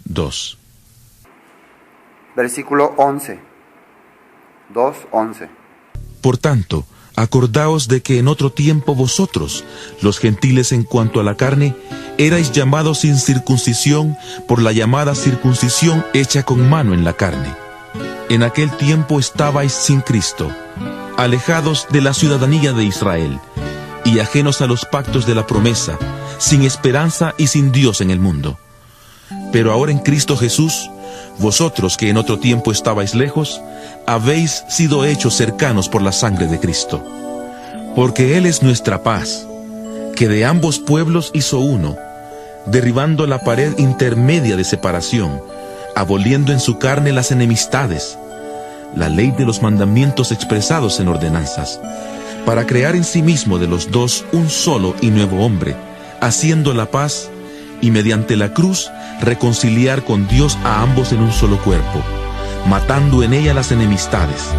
2. Versículo 11. 2:11. Por tanto, acordaos de que en otro tiempo vosotros, los gentiles en cuanto a la carne, erais llamados sin circuncisión por la llamada circuncisión hecha con mano en la carne. En aquel tiempo estabais sin Cristo, alejados de la ciudadanía de Israel, y ajenos a los pactos de la promesa, sin esperanza y sin Dios en el mundo. Pero ahora en Cristo Jesús, vosotros que en otro tiempo estabais lejos, habéis sido hechos cercanos por la sangre de Cristo. Porque Él es nuestra paz, que de ambos pueblos hizo uno, derribando la pared intermedia de separación, aboliendo en su carne las enemistades, la ley de los mandamientos expresados en ordenanzas, para crear en sí mismo de los dos un solo y nuevo hombre, haciendo la paz, y mediante la cruz reconciliar con Dios a ambos en un solo cuerpo, matando en ella las enemistades.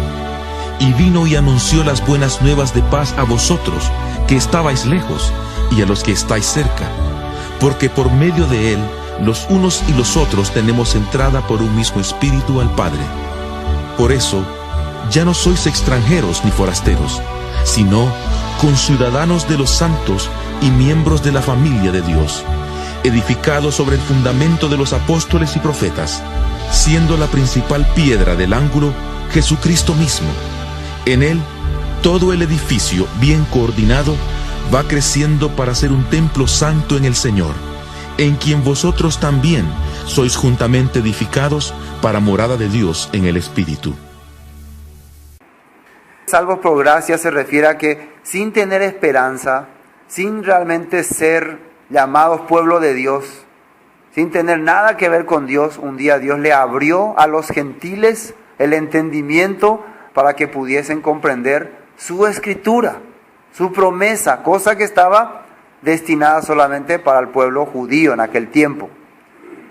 Y vino y anunció las buenas nuevas de paz a vosotros, que estabais lejos, y a los que estáis cerca, porque por medio de él, los unos y los otros tenemos entrada por un mismo espíritu al Padre. Por eso, ya no sois extranjeros ni forasteros, sino conciudadanos de los santos y miembros de la familia de Dios, edificados sobre el fundamento de los apóstoles y profetas, siendo la principal piedra del ángulo Jesucristo mismo. En él, todo el edificio, bien coordinado, va creciendo para ser un templo santo en el Señor, en quien vosotros también sois juntamente edificados para morada de Dios en el Espíritu. Salvos por gracia se refiere a que sin tener esperanza, sin realmente ser llamados pueblo de Dios, sin tener nada que ver con Dios, un día Dios le abrió a los gentiles el entendimiento para que pudiesen comprender su escritura, su promesa, cosa que estaba destinada solamente para el pueblo judío en aquel tiempo.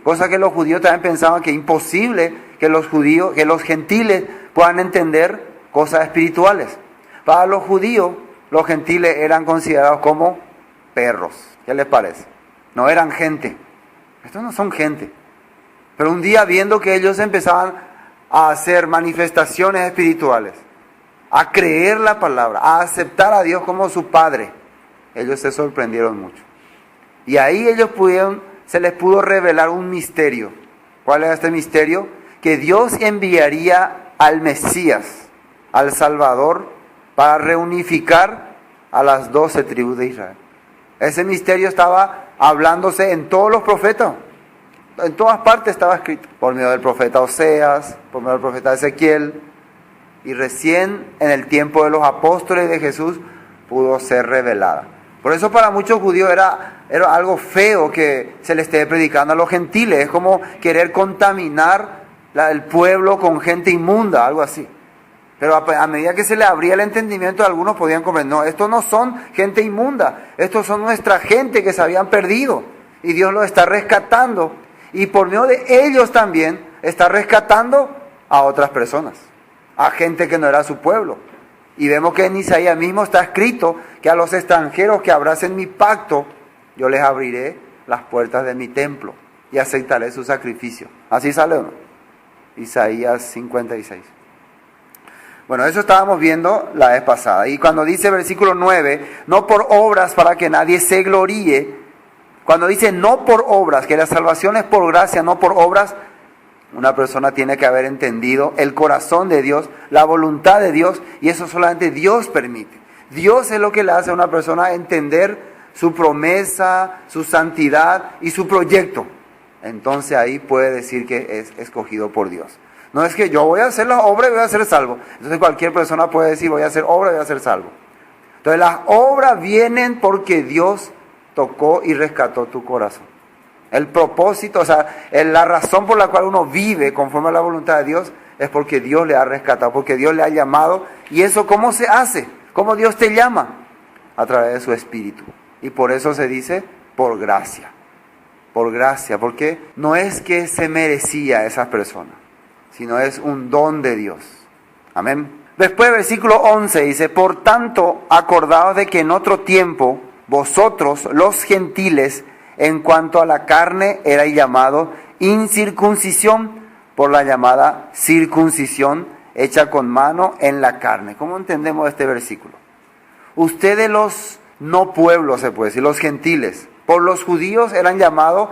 Cosa que los judíos también pensaban que imposible que los gentiles puedan entender cosas espirituales. Para los judíos, los gentiles eran considerados como perros. ¿Qué les parece? No eran gente. Estos no son gente. Pero un día, viendo que ellos empezaban a hacer manifestaciones espirituales, a creer la palabra, a aceptar a Dios como su Padre, ellos se sorprendieron mucho. Y ahí se les pudo revelar un misterio. ¿Cuál era este misterio? Que Dios enviaría al Mesías, al Salvador, para reunificar a las 12 tribus de Israel. Ese misterio estaba hablándose en todos los profetas. En todas partes estaba escrito. Por medio del profeta Oseas, por medio del profeta Ezequiel. Y recién en el tiempo de los apóstoles de Jesús pudo ser revelada. Por eso para muchos judíos era algo feo que se le esté predicando a los gentiles. Es como querer contaminar el pueblo con gente inmunda, algo así. Pero a medida que se le abría el entendimiento, algunos podían comprender, no, estos no son gente inmunda, estos son nuestra gente que se habían perdido. Y Dios los está rescatando. Y por medio de ellos también está rescatando a otras personas, a gente que no era su pueblo. Y vemos que en Isaías mismo está escrito que a los extranjeros que abracen mi pacto, yo les abriré las puertas de mi templo y aceptaré su sacrificio. ¿Así sale o no? Isaías 56. Bueno, eso estábamos viendo la vez pasada. Y cuando dice versículo 9, no por obras para que nadie se gloríe, cuando dice no por obras, que la salvación es por gracia, no por obras, una persona tiene que haber entendido el corazón de Dios, la voluntad de Dios, y eso solamente Dios permite. Dios es lo que le hace a una persona entender su promesa, su santidad y su proyecto. Entonces ahí puede decir que es escogido por Dios. No es que yo voy a hacer la obra y voy a ser salvo. Entonces cualquier persona puede decir voy a hacer obra y voy a ser salvo. Entonces las obras vienen porque Dios tocó y rescató tu corazón. El propósito, o sea, la razón por la cual uno vive conforme a la voluntad de Dios es porque Dios le ha rescatado, porque Dios le ha llamado. ¿Y eso cómo se hace? ¿Cómo Dios te llama? A través de su Espíritu. Y por eso se dice por gracia. Por gracia, porque no es que se merecía a esas personas, sino es un don de Dios. Amén. Después, versículo 11 dice, por tanto, acordaos de que en otro tiempo, vosotros, los gentiles, en cuanto a la carne, erais llamados incircuncisión por la llamada circuncisión hecha con mano en la carne. ¿Cómo entendemos este versículo? Ustedes los no pueblos, se puede decir, los gentiles, por los judíos eran llamados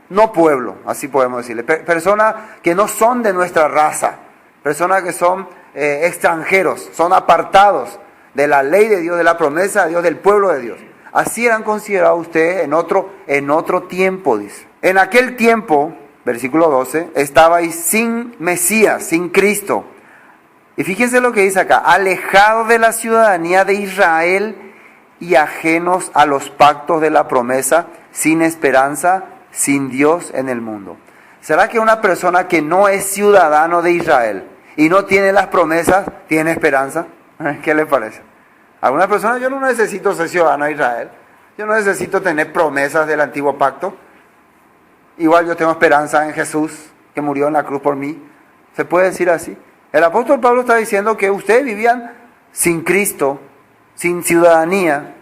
no pueblo, así podemos decirle, personas que no son de nuestra raza, personas que son extranjeros, son apartados de la ley de Dios, de la promesa de Dios, del pueblo de Dios. Así eran considerados ustedes en otro tiempo, dice. En aquel tiempo, versículo 12, estabais sin Mesías, sin Cristo. Y fíjense lo que dice acá, alejados de la ciudadanía de Israel y ajenos a los pactos de la promesa, sin esperanza, sin Dios en el mundo. ¿Será que una persona que no es ciudadano de Israel y no tiene las promesas, tiene esperanza? ¿Qué le parece? Algunas personas, yo no necesito ser ciudadano de Israel, yo no necesito tener promesas del antiguo pacto, igual yo tengo esperanza en Jesús, que murió en la cruz por mí. ¿Se puede decir así? El apóstol Pablo está diciendo que ustedes vivían sin Cristo, sin ciudadanía,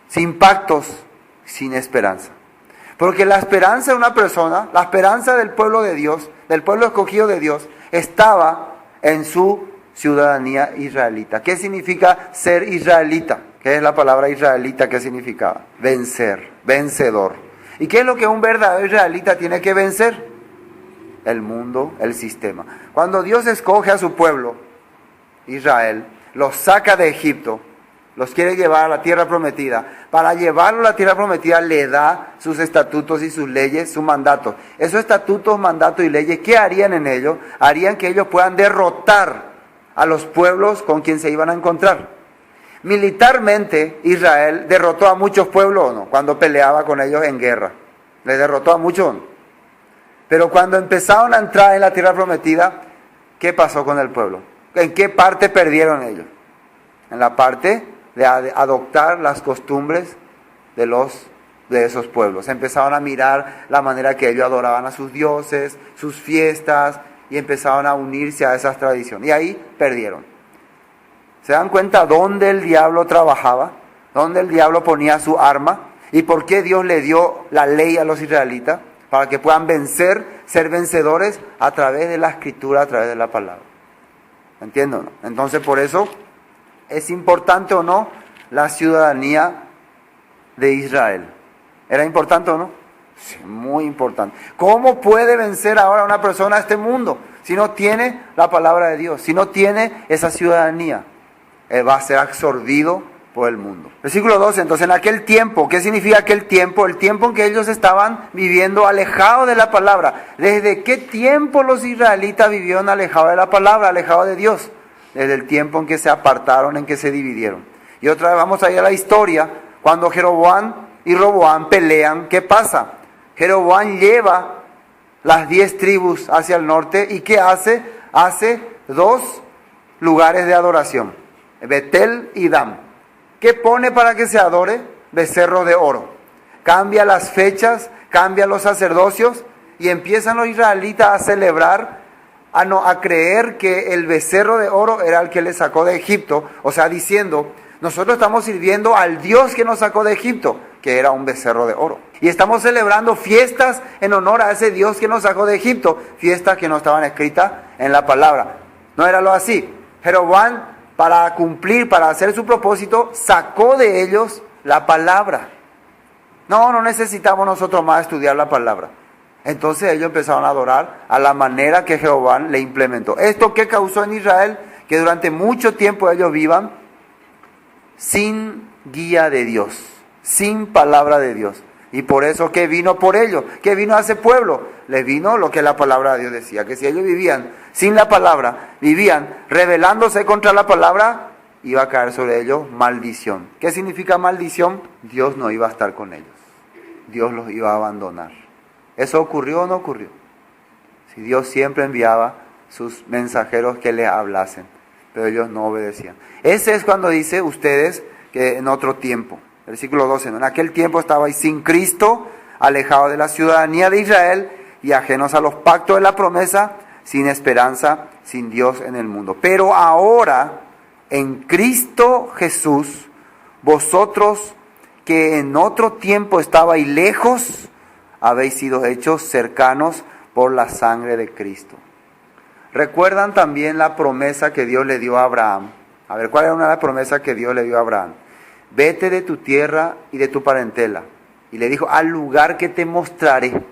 sin pactos, sin esperanza. Porque la esperanza de una persona, la esperanza del pueblo de Dios, del pueblo escogido de Dios, estaba en su ciudadanía israelita. ¿Qué significa ser israelita? ¿Qué es la palabra israelita? ¿Qué significaba? Vencer, vencedor. ¿Y qué es lo que un verdadero israelita tiene que vencer? El mundo, el sistema. Cuando Dios escoge a su pueblo, Israel, los saca de Egipto, los quiere llevar a la tierra prometida. Para llevarlo a la tierra prometida le da sus estatutos y sus leyes, sus mandatos. Esos estatutos, mandatos y leyes, ¿qué harían en ellos? Harían que ellos puedan derrotar a los pueblos con quien se iban a encontrar. Militarmente, Israel derrotó a muchos pueblos, ¿o no? Cuando peleaba con ellos en guerra. Les derrotó a muchos, ¿no? Pero cuando empezaron a entrar en la tierra prometida, ¿qué pasó con el pueblo? ¿En qué parte perdieron ellos? En la parte de adoptar las costumbres de esos pueblos. Empezaron a mirar la manera que ellos adoraban a sus dioses, sus fiestas, y empezaron a unirse a esas tradiciones. Y ahí perdieron. ¿Se dan cuenta dónde el diablo trabajaba? ¿Dónde el diablo ponía su arma? ¿Y por qué Dios le dio la ley a los israelitas? Para que puedan vencer, ser vencedores a través de la escritura, a través de la palabra. ¿Entienden o no? Entonces, por eso, ¿es importante o no la ciudadanía de Israel? ¿Era importante o no? Sí, muy importante. ¿Cómo puede vencer ahora una persona a este mundo si no tiene la palabra de Dios? Si no tiene esa ciudadanía, él va a ser absorbido por el mundo. Versículo 12, entonces en aquel tiempo, ¿qué significa aquel tiempo? El tiempo en que ellos estaban viviendo alejados de la palabra. ¿Desde qué tiempo los israelitas vivieron alejados de la palabra, alejados de Dios? Desde el tiempo en que se apartaron, en que se dividieron. Y otra vez vamos a ir a la historia, cuando Jeroboam y Roboam pelean, ¿qué pasa? Jeroboam lleva las 10 tribus hacia el norte, ¿y qué hace? Hace 2 lugares de adoración, Betel y Dan. ¿Qué pone para que se adore? Becerros de oro. Cambia las fechas, cambia los sacerdocios, y empiezan los israelitas a celebrar, a creer que el becerro de oro era el que les sacó de Egipto, o sea, diciendo, nosotros estamos sirviendo al Dios que nos sacó de Egipto, que era un becerro de oro. Y estamos celebrando fiestas en honor a ese Dios que nos sacó de Egipto, fiestas que no estaban escritas en la palabra. No era lo así. Jeroboam, para cumplir, para hacer su propósito, sacó de ellos la palabra. No necesitamos nosotros más estudiar la palabra. Entonces ellos empezaron a adorar a la manera que Jeroboam le implementó. ¿Esto qué causó en Israel? Que durante mucho tiempo ellos vivan sin guía de Dios, sin palabra de Dios. Y por eso, ¿qué vino por ellos? ¿Qué vino a ese pueblo? Les vino lo que la palabra de Dios decía, que si ellos vivían sin la palabra, vivían rebelándose contra la palabra, iba a caer sobre ellos maldición. ¿Qué significa maldición? Dios no iba a estar con ellos. Dios los iba a abandonar. ¿Eso ocurrió o no ocurrió? Si Dios siempre enviaba sus mensajeros que les hablasen, pero ellos no obedecían. Ese es cuando dice ustedes que en otro tiempo. Versículo 12, ¿no? En aquel tiempo estabais sin Cristo, alejados de la ciudadanía de Israel y ajenos a los pactos de la promesa, sin esperanza, sin Dios en el mundo. Pero ahora, en Cristo Jesús, vosotros que en otro tiempo estabais lejos, habéis sido hechos cercanos por la sangre de Cristo. ¿Recuerdan también la promesa que Dios le dio a Abraham? A ver, ¿cuál era una de las promesas que Dios le dio a Abraham? Vete de tu tierra y de tu parentela. Y le dijo, al lugar que te mostraré,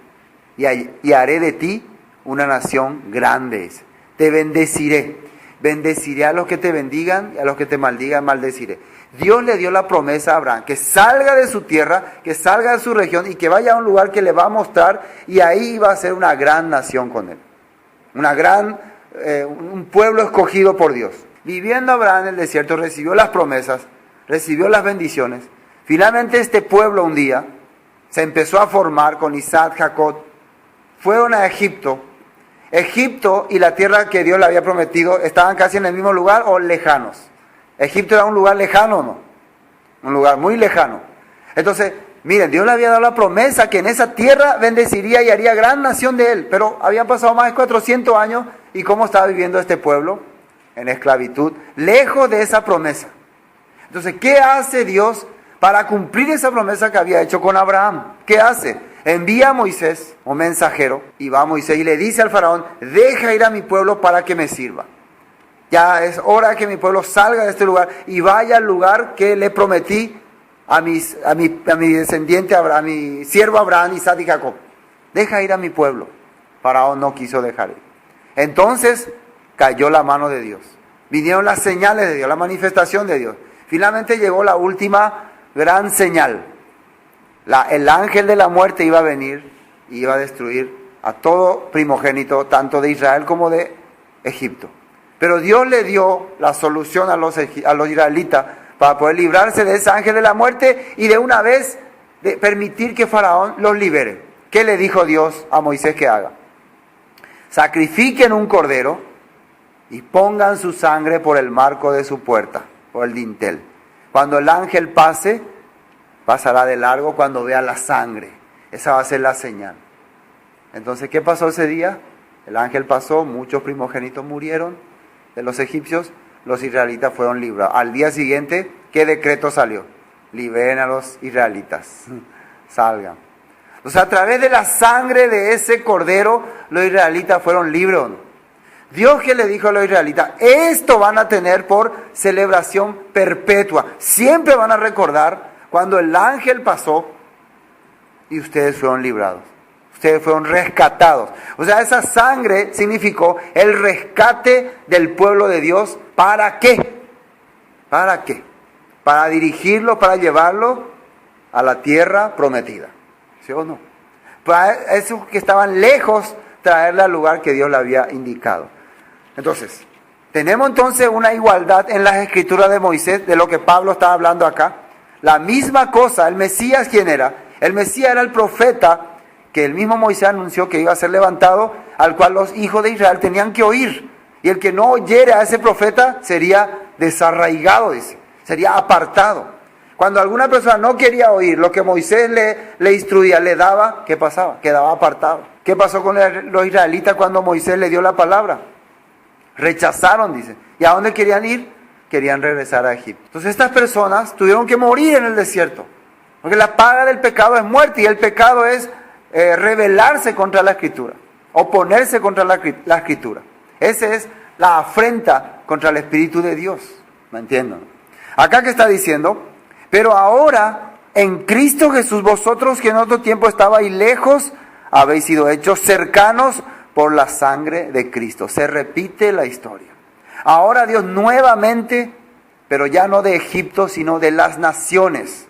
y haré de ti una nación grande. Te bendeciré. Bendeciré a los que te bendigan y a los que te maldigan, maldeciré. Dios le dio la promesa a Abraham, que salga de su tierra, que salga de su región y que vaya a un lugar que le va a mostrar, y ahí va a ser una gran nación con él. Un pueblo escogido por Dios. Viviendo Abraham en el desierto, recibió las promesas, recibió las bendiciones. Finalmente este pueblo un día se empezó a formar con Isaac, Jacob. Fueron a Egipto. Egipto y la tierra que Dios le había prometido estaban casi en el mismo lugar o lejanos. Egipto era un lugar lejano, ¿no? Un lugar muy lejano. Entonces, miren, Dios le había dado la promesa que en esa tierra bendeciría y haría gran nación de él. Pero habían pasado más de 400 años y ¿cómo estaba viviendo este pueblo? En esclavitud, lejos de esa promesa. Entonces, ¿qué hace Dios para cumplir esa promesa que había hecho con Abraham? ¿Qué hace? Envía a Moisés, un mensajero, y va a Moisés y le dice al faraón, deja ir a mi pueblo para que me sirva. Ya es hora que mi pueblo salga de este lugar y vaya al lugar que le prometí a mi descendiente, a mi siervo Abraham, Isaac y Jacob. Deja ir a mi pueblo. Faraón no quiso dejar ir. Entonces cayó la mano de Dios. Vinieron las señales de Dios, la manifestación de Dios. Finalmente llegó la última gran señal. El ángel de la muerte iba a venir y iba a destruir a todo primogénito, tanto de Israel como de Egipto. Pero Dios le dio la solución a los israelitas para poder librarse de ese ángel de la muerte y de una vez de permitir que Faraón los libere. ¿Qué le dijo Dios a Moisés que haga? Sacrifiquen un cordero y pongan su sangre por el marco de su puerta, por el dintel. Cuando el ángel pase, pasará de largo cuando vea la sangre. Esa va a ser la señal. Entonces, ¿qué pasó ese día? El ángel pasó, muchos primogénitos murieron de los egipcios, los israelitas fueron librados. Al día siguiente, ¿qué decreto salió? Liberen a los israelitas, salgan. O sea, a través de la sangre de ese cordero, los israelitas fueron libres. Dios que le dijo a los israelitas, esto van a tener por celebración perpetua. Siempre van a recordar cuando el ángel pasó y ustedes fueron librados. Ustedes fueron rescatados. O sea, esa sangre significó el rescate del pueblo de Dios. ¿Para qué? ¿Para qué? Para dirigirlo, para llevarlo a la tierra prometida. ¿Sí o no? Para esos que estaban lejos, traerle al lugar que Dios le había indicado. Entonces, tenemos entonces una igualdad en las escrituras de Moisés, de lo que Pablo estaba hablando acá. La misma cosa, el Mesías, ¿quién era? El Mesías era el profeta que el mismo Moisés anunció que iba a ser levantado, al cual los hijos de Israel tenían que oír. Y el que no oyere a ese profeta sería desarraigado, dice, sería apartado. Cuando alguna persona no quería oír lo que Moisés le instruía, le daba, ¿qué pasaba? Quedaba apartado. ¿Qué pasó con los israelitas cuando Moisés le dio la palabra? Rechazaron, dice. ¿Y a dónde querían ir? Querían regresar a Egipto. Entonces estas personas tuvieron que morir en el desierto. Porque la paga del pecado es muerte y el pecado es rebelarse contra la Escritura. Oponerse contra la Escritura. Esa es la afrenta contra el Espíritu de Dios. ¿Me entienden? Acá que está diciendo, pero ahora en Cristo Jesús vosotros que en otro tiempo estabais lejos, habéis sido hechos cercanos por la sangre de Cristo. Se repite la historia. Ahora Dios nuevamente, pero ya no de Egipto, sino de las naciones,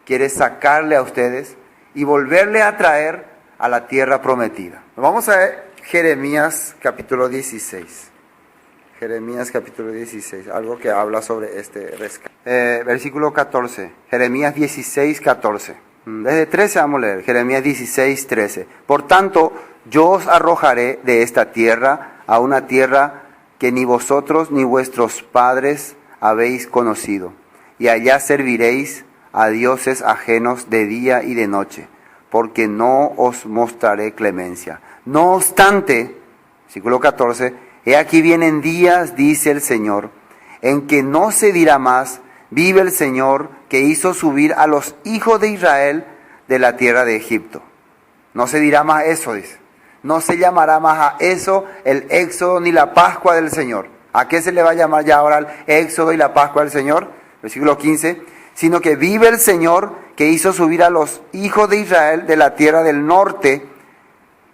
quiere sacarle a ustedes y volverle a traer a la tierra prometida. Vamos a ver Jeremías capítulo 16. Jeremías capítulo 16, algo que habla sobre este rescate. Versículo 14, Jeremías 16, 14. Desde 13 vamos a leer, Jeremías 16, 13. Por tanto, yo os arrojaré de esta tierra a una tierra que ni vosotros ni vuestros padres habéis conocido, y allá serviréis a dioses ajenos de día y de noche, porque no os mostraré clemencia. No obstante, versículo 14, he aquí vienen días, dice el Señor, en que no se dirá más, vive el Señor que hizo subir a los hijos de Israel de la tierra de Egipto. No se dirá más eso, dice. No se llamará más a eso el éxodo ni la Pascua del Señor. ¿A qué se le va a llamar ya ahora el éxodo y la Pascua del Señor? Versículo 15. Sino que vive el Señor que hizo subir a los hijos de Israel de la tierra del norte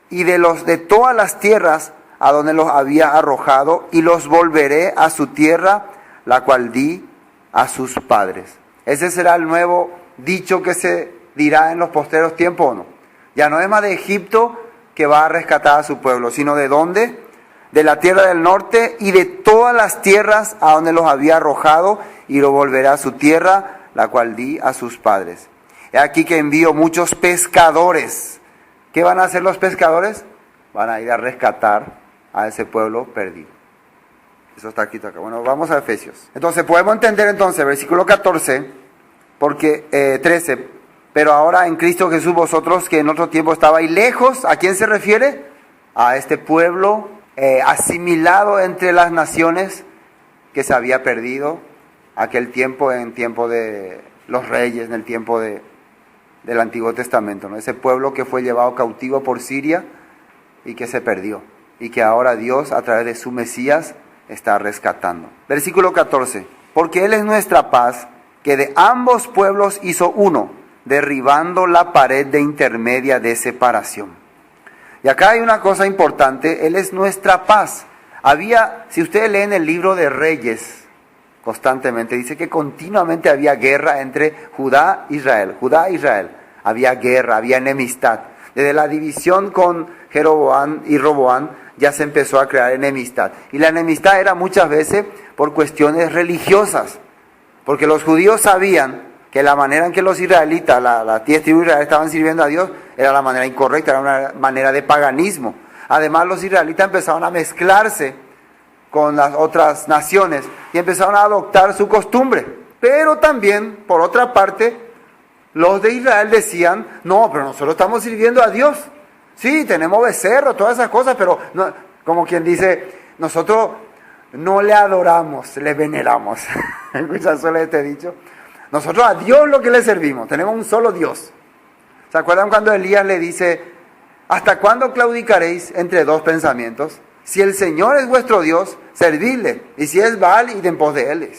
y de todas las tierras a donde los había arrojado, y los volveré a su tierra, la cual di a sus padres. Ese será el nuevo dicho que se dirá en los posteros tiempos, ¿o no? Ya no es más de Egipto que va a rescatar a su pueblo, sino ¿de dónde? De la tierra del norte y de todas las tierras a donde los había arrojado, y lo volverá a su tierra, la cual di a sus padres. He aquí que envío muchos pescadores. ¿Qué van a hacer los pescadores? Van a ir a rescatar a ese pueblo perdido. Eso está escrito acá. Bueno, vamos a Efesios. Entonces podemos entender versículo 14, porque 13, pero ahora en Cristo Jesús vosotros que en otro tiempo estabais lejos, ¿a quién se refiere? A este pueblo asimilado entre las naciones que se había perdido aquel tiempo, en tiempo de los reyes, en el tiempo del Antiguo Testamento, ¿no? Ese pueblo que fue llevado cautivo por Siria y que se perdió, y que ahora Dios a través de su Mesías está rescatando. Versículo 14, porque Él es nuestra paz, que de ambos pueblos hizo uno, derribando la pared de intermedia de separación. Y acá hay una cosa importante, Él es nuestra paz. Si ustedes leen el libro de Reyes, constantemente dice que continuamente había guerra entre Judá e Israel. Judá e Israel. Había guerra, había enemistad. Desde la división con Jeroboam y Roboam ya se empezó a crear enemistad. Y la enemistad era muchas veces por cuestiones religiosas. Porque los judíos sabían que la manera en que los israelitas, las 10 tribus de Israel estaban sirviendo a Dios, era la manera incorrecta, era una manera de paganismo. Además, los israelitas empezaron a mezclarse con las otras naciones y empezaron a adoptar su costumbre. Pero también, por otra parte, los de Israel decían, no, pero nosotros estamos sirviendo a Dios. Sí, tenemos becerro, todas esas cosas, pero no, como quien dice, nosotros no le adoramos, le veneramos. ¿Escuchas solo este dicho? Nosotros a Dios lo que le servimos, tenemos un solo Dios. ¿Se acuerdan cuando Elías le dice, ¿hasta cuándo claudicaréis entre dos pensamientos? Si el Señor es vuestro Dios, servidle, y si es Baal, id en pos de él.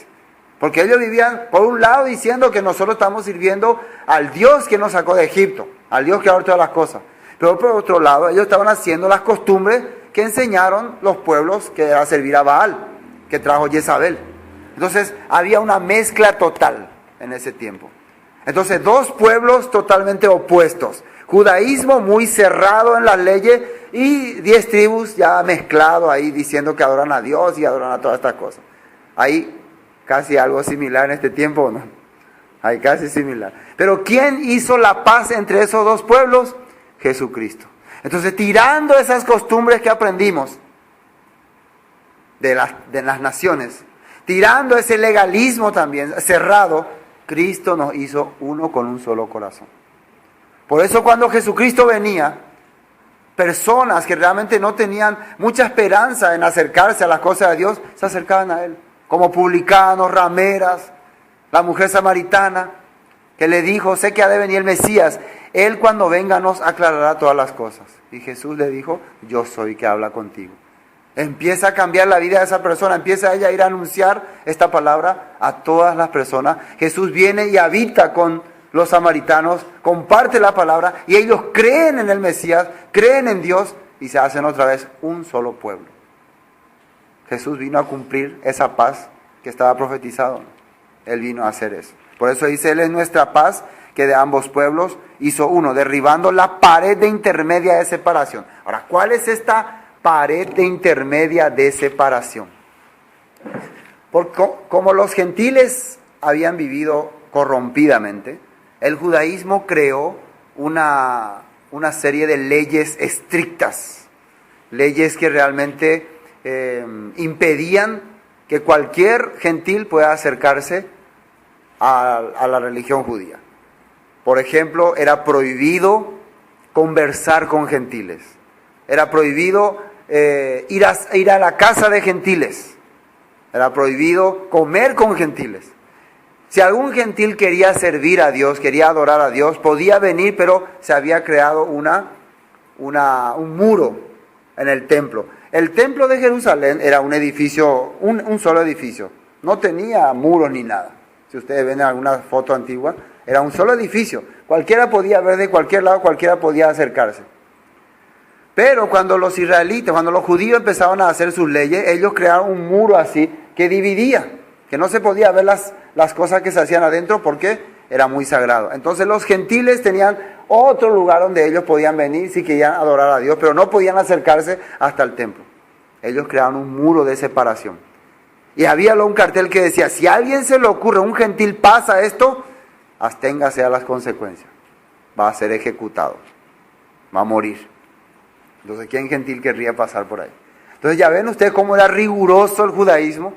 Porque ellos vivían, por un lado, diciendo que nosotros estamos sirviendo al Dios que nos sacó de Egipto, al Dios que ahora todas las cosas. Pero por otro lado, ellos estaban haciendo las costumbres que enseñaron los pueblos, que era servir a Baal, que trajo Jezabel. Entonces, había una mezcla total en ese tiempo. Entonces, dos pueblos totalmente opuestos. Judaísmo muy cerrado en las leyes y 10 tribus ya mezclado ahí diciendo que adoran a Dios y adoran a todas estas cosas. Hay casi algo similar en este tiempo, ¿o no? Hay casi similar. Pero ¿quién hizo la paz entre esos dos pueblos? Jesucristo. Entonces, tirando esas costumbres que aprendimos de las naciones, tirando ese legalismo también cerrado, Cristo nos hizo uno con un solo corazón. Por eso cuando Jesucristo venía, personas que realmente no tenían mucha esperanza en acercarse a las cosas de Dios, se acercaban a Él. Como publicanos, rameras, la mujer samaritana, que le dijo, sé que ha de venir el Mesías. Él cuando venga nos aclarará todas las cosas. Y Jesús le dijo, yo soy que habla contigo. Empieza a cambiar la vida de esa persona, empieza ella a ir a anunciar esta palabra a todas las personas. Jesús viene y habita con los samaritanos, comparte la palabra y ellos creen en el Mesías, creen en Dios y se hacen otra vez un solo pueblo. Jesús vino a cumplir esa paz que estaba profetizado. Él vino a hacer eso. Por eso dice, Él es nuestra paz, que de ambos pueblos hizo uno, derribando la pared de intermedia de separación. Ahora, ¿cuál es esta pared de intermedia de separación? Porque como los gentiles habían vivido corrompidamente, el judaísmo creó una serie de leyes estrictas, leyes que realmente impedían que cualquier gentil pueda acercarse a la religión judía. Por ejemplo, era prohibido conversar con gentiles, era prohibido ir a la casa de gentiles, era prohibido comer con gentiles. Si algún gentil quería servir a Dios, quería adorar a Dios, podía venir, pero se había creado una un muro en el templo. El templo de Jerusalén era un edificio, un solo edificio. No tenía muros ni nada. Si ustedes ven alguna foto antigua, era un solo edificio. Cualquiera podía ver de cualquier lado, cualquiera podía acercarse. Pero cuando los israelitas, cuando los judíos empezaron a hacer sus leyes, ellos crearon un muro así que dividía, que no se podía ver las cosas que se hacían adentro porque era muy sagrado. Entonces los gentiles tenían otro lugar donde ellos podían venir si querían adorar a Dios, pero no podían acercarse hasta el templo. Ellos crearon un muro de separación. Y había un cartel que decía, si a alguien se le ocurre, un gentil pasa esto, absténgase a las consecuencias. Va a ser ejecutado. Va a morir. Entonces, ¿quién gentil querría pasar por ahí? Entonces, ya ven ustedes cómo era riguroso el judaísmo.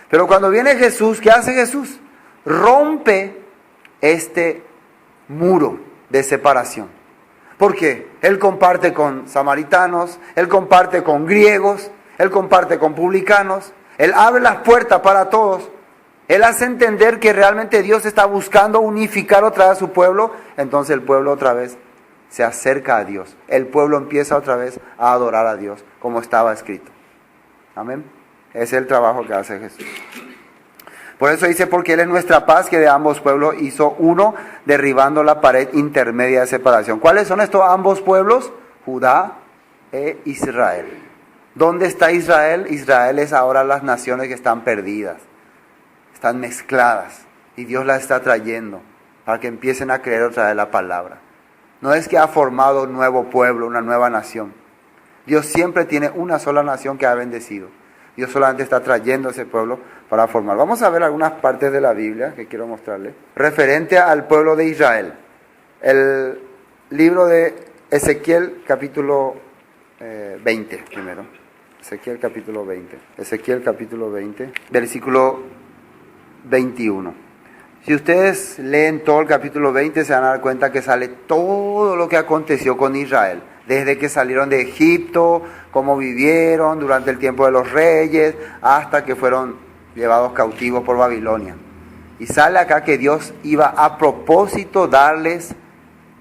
Pero cuando viene Jesús, ¿qué hace Jesús? Rompe este muro de separación. ¿Por qué? Él comparte con samaritanos, Él comparte con griegos, Él comparte con publicanos, Él abre las puertas para todos. Él hace entender que realmente Dios está buscando unificar otra vez a su pueblo. Entonces el pueblo otra vez se acerca a Dios. El pueblo empieza otra vez a adorar a Dios, como estaba escrito. Amén. Ese es el trabajo que hace Jesús. Por eso dice, porque Él es nuestra paz, que de ambos pueblos hizo uno, derribando la pared intermedia de separación. ¿Cuáles son estos ambos pueblos? Judá e Israel. ¿Dónde está Israel? Israel es ahora las naciones que están perdidas. Están mezcladas. Y Dios las está trayendo para que empiecen a creer otra vez la palabra. No es que ha formado un nuevo pueblo, una nueva nación. Dios siempre tiene una sola nación que ha bendecido. Dios solamente está trayendo a ese pueblo para formar. Vamos a ver algunas partes de la Biblia que quiero mostrarles. Referente al pueblo de Israel. El libro de Ezequiel capítulo 20 primero. Ezequiel capítulo 20. Ezequiel capítulo 20, versículo 21. Si ustedes leen todo el capítulo 20 se van a dar cuenta que sale todo lo que aconteció con Israel. Desde que salieron de Egipto, cómo vivieron durante el tiempo de los reyes, hasta que fueron llevados cautivos por Babilonia. Y sale acá que Dios iba a propósito darles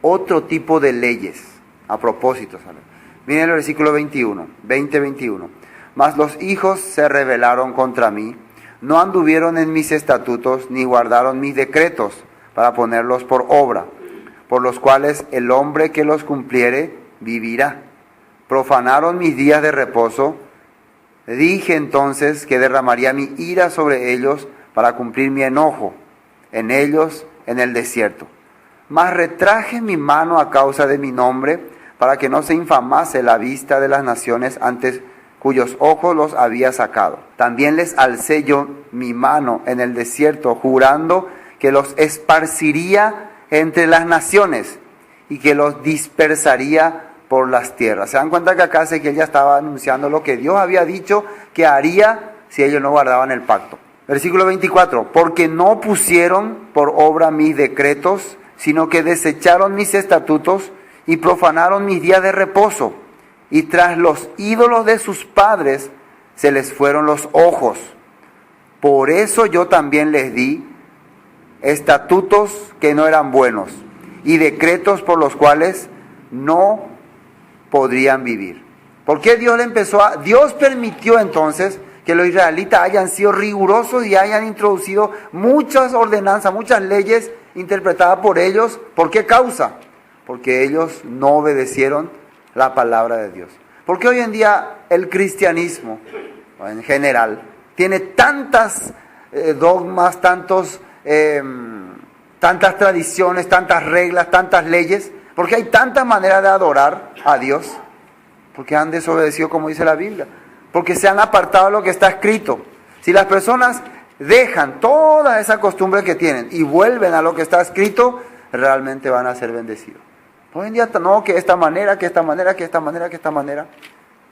otro tipo de leyes. A propósito sale. Miren el versículo 21, 20-21. Mas los hijos se rebelaron contra mí, no anduvieron en mis estatutos, ni guardaron mis decretos para ponerlos por obra, por los cuales el hombre que los cumpliere vivirá. Profanaron mis días de reposo. Dije entonces que derramaría mi ira sobre ellos para cumplir mi enojo en ellos en el desierto. Mas retraje mi mano a causa de mi nombre, para que no se infamase la vista de las naciones antes cuyos ojos los había sacado. También les alcé yo mi mano en el desierto, jurando que los esparciría entre las naciones y que los dispersaría por las tierras. ¿Se dan cuenta que acá Ezequiel ya estaba anunciando lo que Dios había dicho que haría si ellos no guardaban el pacto? Versículo 24. Porque no pusieron por obra mis decretos, sino que desecharon mis estatutos y profanaron mis días de reposo. Y tras los ídolos de sus padres se les fueron los ojos. Por eso yo también les di estatutos que no eran buenos y decretos por los cuales no podrían vivir. ¿Por qué Dios permitió entonces que los israelitas hayan sido rigurosos y hayan introducido muchas ordenanzas, muchas leyes interpretadas por ellos? ¿Por qué causa? Porque ellos no obedecieron la palabra de Dios. Porque hoy en día el cristianismo, en general, tiene tantas dogmas, tantas tradiciones, tantas reglas, tantas leyes, porque hay tantas maneras de adorar a Dios, porque han desobedecido como dice la Biblia, porque se han apartado de lo que está escrito. Si las personas dejan toda esa costumbre que tienen y vuelven a lo que está escrito, realmente van a ser bendecidos. Hoy en día no, que esta manera, que esta manera, que esta manera, que esta manera.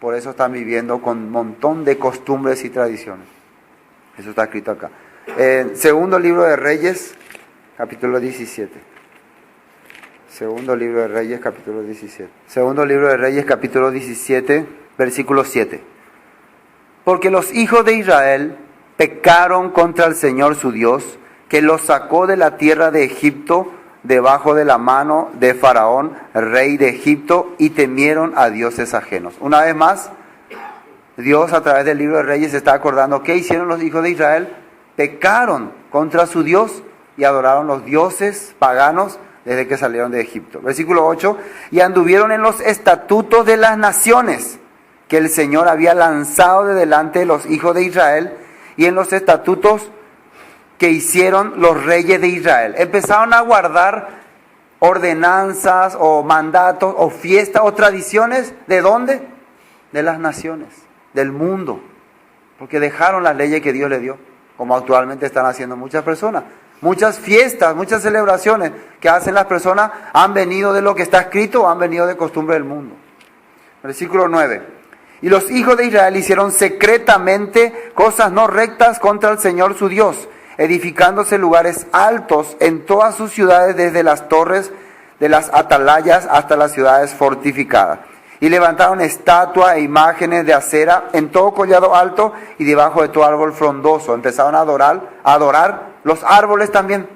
Por eso están viviendo con un montón de costumbres y tradiciones. Eso está escrito acá. Segundo libro de Reyes, capítulo 17. Segundo libro de Reyes, capítulo 17. Segundo libro de Reyes, capítulo 17, versículo 7. Porque los hijos de Israel pecaron contra el Señor su Dios, que los sacó de la tierra de Egipto, debajo de la mano de Faraón, rey de Egipto, y temieron a dioses ajenos. Una vez más, Dios a través del libro de Reyes está acordando qué hicieron los hijos de Israel. Pecaron contra su Dios y adoraron los dioses paganos desde que salieron de Egipto. Versículo 8, y anduvieron en los estatutos de las naciones que el Señor había lanzado de delante de los hijos de Israel, y en los estatutos que hicieron los reyes de Israel. Empezaron a guardar ordenanzas o mandatos o fiestas o tradiciones. ¿De dónde? De las naciones, del mundo. Porque dejaron las leyes que Dios les dio, como actualmente están haciendo muchas personas. Muchas fiestas, muchas celebraciones que hacen las personas han venido de lo que está escrito o han venido de costumbre del mundo. Versículo 9. Y los hijos de Israel hicieron secretamente cosas no rectas contra el Señor su Dios, edificándose lugares altos en todas sus ciudades, desde las torres de las atalayas hasta las ciudades fortificadas. Y levantaron estatuas e imágenes de acera en todo collado alto y debajo de todo árbol frondoso. Empezaron a adorar los árboles también.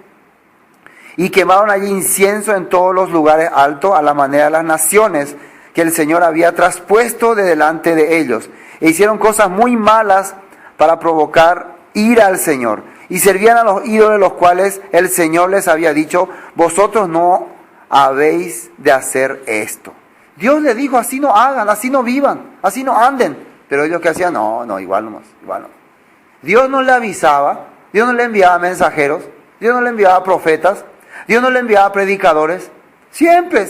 Y quemaron allí incienso en todos los lugares altos, a la manera de las naciones que el Señor había traspuesto de delante de ellos. E hicieron cosas muy malas para provocar ira al Señor. Y servían a los ídolos, los cuales el Señor les había dicho: vosotros no habéis de hacer esto. Dios les dijo: así no hagan, así no vivan, así no anden. Pero ellos, ¿qué hacían? No, igual no. Dios no le avisaba, Dios no le enviaba mensajeros, Dios no le enviaba profetas, Dios no le enviaba predicadores. Siempre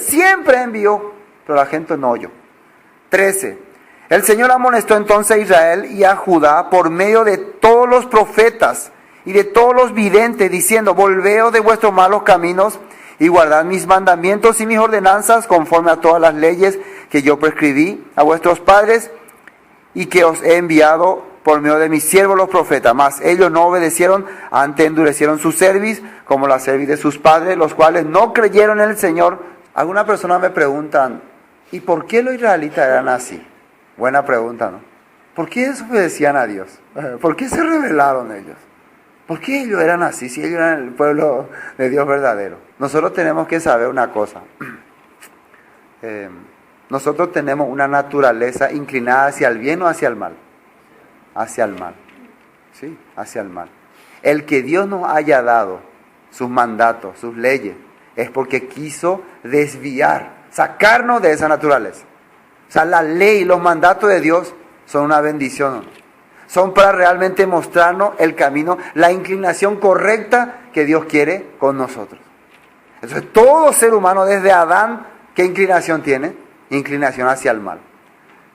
envió, pero la gente no oyó. 13. El Señor amonestó entonces a Israel y a Judá por medio de todos los profetas y de todos los videntes, diciendo: volveos de vuestros malos caminos y guardad mis mandamientos y mis ordenanzas, conforme a todas las leyes que yo prescribí a vuestros padres y que os he enviado por medio de mis siervos los profetas. Mas ellos no obedecieron, antes endurecieron su cerviz, como la cerviz de sus padres, los cuales no creyeron en el Señor. Algunas personas me preguntan: ¿y por qué los israelitas eran así? Buena pregunta, ¿no? ¿Por qué desobedecían a Dios? ¿Por qué se rebelaron ellos? ¿Por qué ellos eran así, si ellos eran el pueblo de Dios verdadero? Nosotros tenemos que saber una cosa. Nosotros tenemos una naturaleza inclinada hacia el bien o hacia el mal. Hacia el mal. Sí, hacia el mal. El que Dios nos haya dado sus mandatos, sus leyes, es porque quiso desviar, sacarnos de esa naturaleza. O sea, la ley, los mandatos de Dios son una bendición. Son para realmente mostrarnos el camino, la inclinación correcta que Dios quiere con nosotros. Entonces, todo ser humano desde Adán, ¿qué inclinación tiene? Inclinación hacia el mal.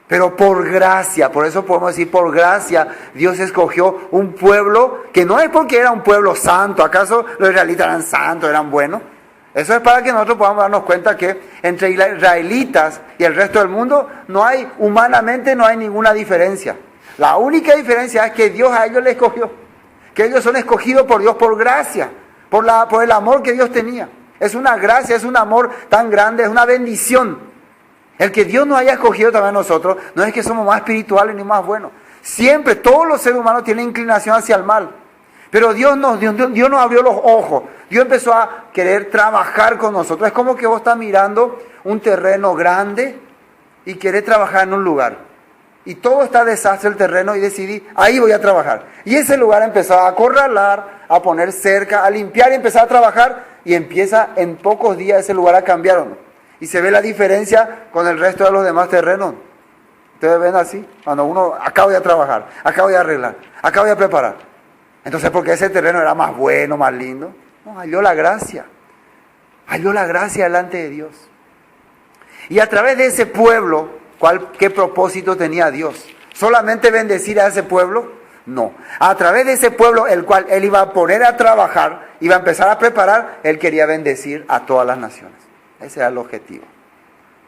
Pero por gracia, por eso podemos decir, por gracia, Dios escogió un pueblo que no es porque era un pueblo santo. ¿Acaso los israelitas eran santos, eran buenos? Eso es para que nosotros podamos darnos cuenta que entre israelitas y el resto del mundo humanamente no hay ninguna diferencia. La única diferencia es que Dios a ellos les escogió, que ellos son escogidos por Dios por gracia, por el amor que Dios tenía. Es una gracia, es un amor tan grande, es una bendición. El que Dios nos haya escogido también a nosotros, no es que somos más espirituales ni más buenos. Siempre, todos los seres humanos tienen inclinación hacia el mal. Pero Dios nos abrió los ojos. Dios empezó a querer trabajar con nosotros. Es como que vos estás mirando un terreno grande y querés trabajar en un lugar. Y todo está desastre el terreno y decidí, ahí voy a trabajar. Y ese lugar empezó a acorralar, a poner cerca, a limpiar y empezar a trabajar. Y empieza en pocos días ese lugar a cambiar, ¿no? Y se ve la diferencia con el resto de los demás terrenos. Ustedes ven así, cuando uno, acá voy a trabajar, acá voy a arreglar, acá voy a preparar. Entonces, porque ese terreno era más bueno, más lindo. No, halló la gracia delante de Dios. Y a través de ese pueblo, ¿qué propósito tenía Dios? ¿Solamente bendecir a ese pueblo? No. A través de ese pueblo, el cual Él iba a poner a trabajar, iba a empezar a preparar, Él quería bendecir a todas las naciones. Ese era el objetivo.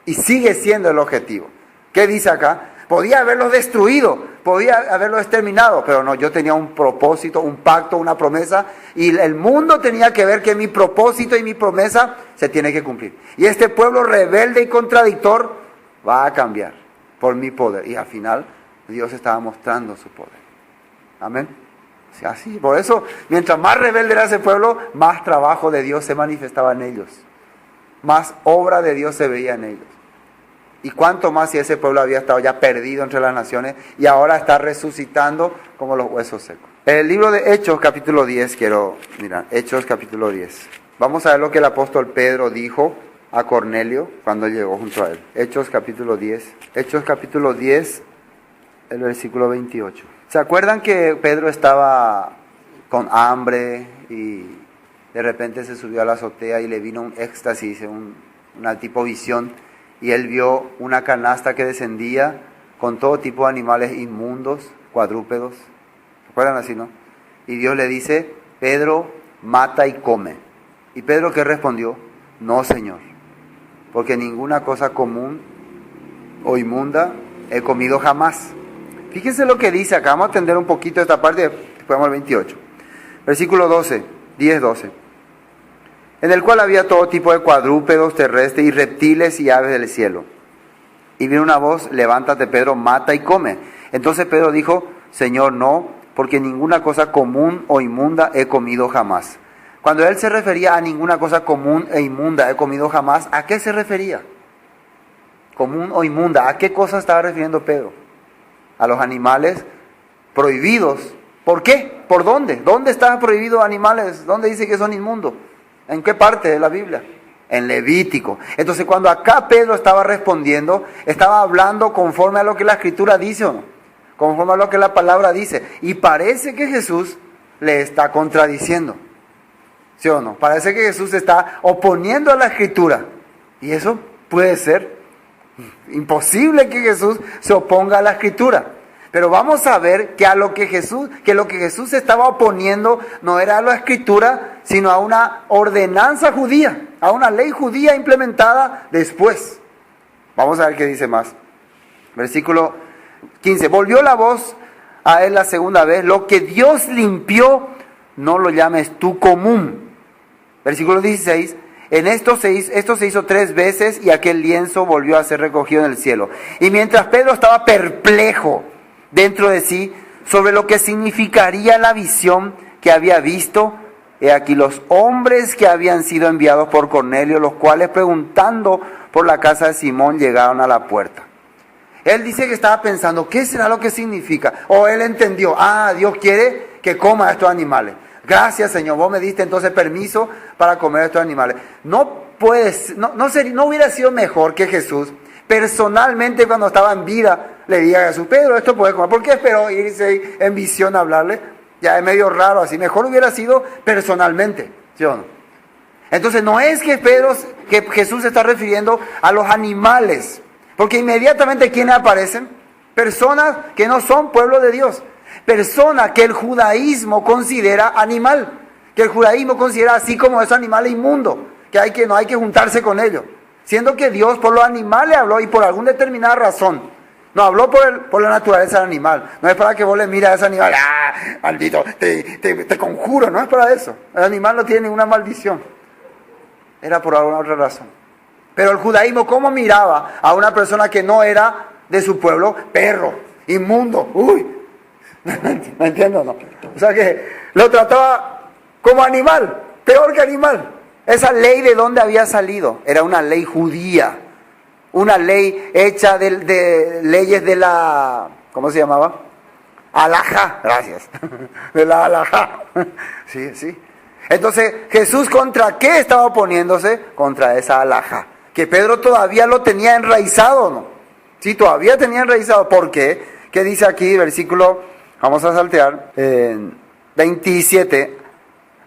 Y sigue siendo el objetivo. ¿Qué dice acá? Podía haberlos destruido, podía haberlos exterminado, pero no, yo tenía un propósito, un pacto, una promesa, y el mundo tenía que ver que mi propósito y mi promesa se tiene que cumplir. Y este pueblo rebelde y contradictor va a cambiar por mi poder. Y al final Dios estaba mostrando su poder. Amén. Sí, así, por eso, mientras más rebelde era ese pueblo, más trabajo de Dios se manifestaba en ellos. Más obra de Dios se veía en ellos. Y cuánto más si ese pueblo había estado ya perdido entre las naciones y ahora está resucitando como los huesos secos. El libro de Hechos capítulo 10, Hechos capítulo 10. Vamos a ver lo que el apóstol Pedro dijo a Cornelio cuando llegó junto a él. Hechos capítulo 10. Hechos capítulo 10, el versículo 28. ¿Se acuerdan que Pedro estaba con hambre y de repente se subió a la azotea y le vino un éxtasis, una tipo visión? Y él vio una canasta que descendía con todo tipo de animales inmundos, cuadrúpedos. ¿Se acuerdan así, no? Y Dios le dice, Pedro, mata y come. ¿Y Pedro qué respondió? No, Señor, porque ninguna cosa común o inmunda he comido jamás. Fíjense lo que dice acá, vamos a atender un poquito esta parte, después vamos al 28. Versículo 12, 10-12. En el cual había todo tipo de cuadrúpedos terrestres y reptiles y aves del cielo. Y vino una voz, levántate Pedro, mata y come. Entonces Pedro dijo, Señor, no, porque ninguna cosa común o inmunda he comido jamás. Cuando él se refería a ninguna cosa común e inmunda he comido jamás, ¿a qué se refería? Común o inmunda, ¿a qué cosa estaba refiriendo Pedro? A los animales prohibidos. ¿Por qué? ¿Por dónde? ¿Dónde están prohibidos animales? ¿Dónde dice que son inmundos? ¿En qué parte de la Biblia? En Levítico. Entonces cuando acá Pedro estaba respondiendo, estaba hablando conforme a lo que la Escritura dice o no, conforme a lo que la palabra dice. Y parece que Jesús le está contradiciendo. ¿Sí o no? Parece que Jesús está oponiendo a la Escritura. Y eso puede ser imposible que Jesús se oponga a la Escritura. Pero vamos a ver que lo que Jesús estaba oponiendo no era a la Escritura, sino a una ordenanza judía, a una ley judía implementada después. Vamos a ver qué dice más. Versículo 15. Volvió la voz a él la segunda vez. Lo que Dios limpió, no lo llames tú común. Versículo 16. Esto se hizo 3 veces y aquel lienzo volvió a ser recogido en el cielo. Y mientras Pedro estaba perplejo dentro de sí sobre lo que significaría la visión que había visto, he aquí los hombres que habían sido enviados por Cornelio, los cuales preguntando por la casa de Simón llegaron a la puerta. Él dice que estaba pensando, ¿qué será lo que significa? O él entendió, Dios quiere que coma estos animales. Gracias, Señor, vos me diste entonces permiso para comer estos animales. No hubiera sido mejor que Jesús personalmente cuando estaba en vida le diga a Jesús, Pedro, esto puede comer. ¿Por qué esperó irse en visión a hablarle? Ya es medio raro así. Mejor hubiera sido personalmente, ¿sí o no? Entonces no es que Jesús se está refiriendo a los animales, porque inmediatamente ¿quiénes aparecen? Personas que no son pueblo de Dios, personas que el judaísmo considera animal, que el judaísmo considera así como esos animales inmundos, que no hay que juntarse con ellos. Siendo que Dios por los animales habló y por alguna determinada razón. No habló por la naturaleza del animal. No es para que vos le mires a ese animal, maldito, te conjuro. No es para eso. El animal no tiene ninguna maldición. Era por alguna otra razón. Pero el judaísmo, ¿cómo miraba a una persona que no era de su pueblo? Perro, inmundo. Uy, ¿me entiendo o no? O sea que lo trataba como animal, peor que animal. Esa ley, ¿de dónde había salido? Era una ley judía, una ley hecha de leyes de la, ¿cómo se llamaba? Alajá, gracias, de la alajá. Sí. Entonces, Jesús, ¿contra qué estaba oponiéndose? Contra esa alajá, que Pedro todavía lo tenía enraizado, ¿no? Sí, todavía tenía enraizado. ¿Por qué? ¿Qué dice aquí, versículo, vamos a saltear, 27?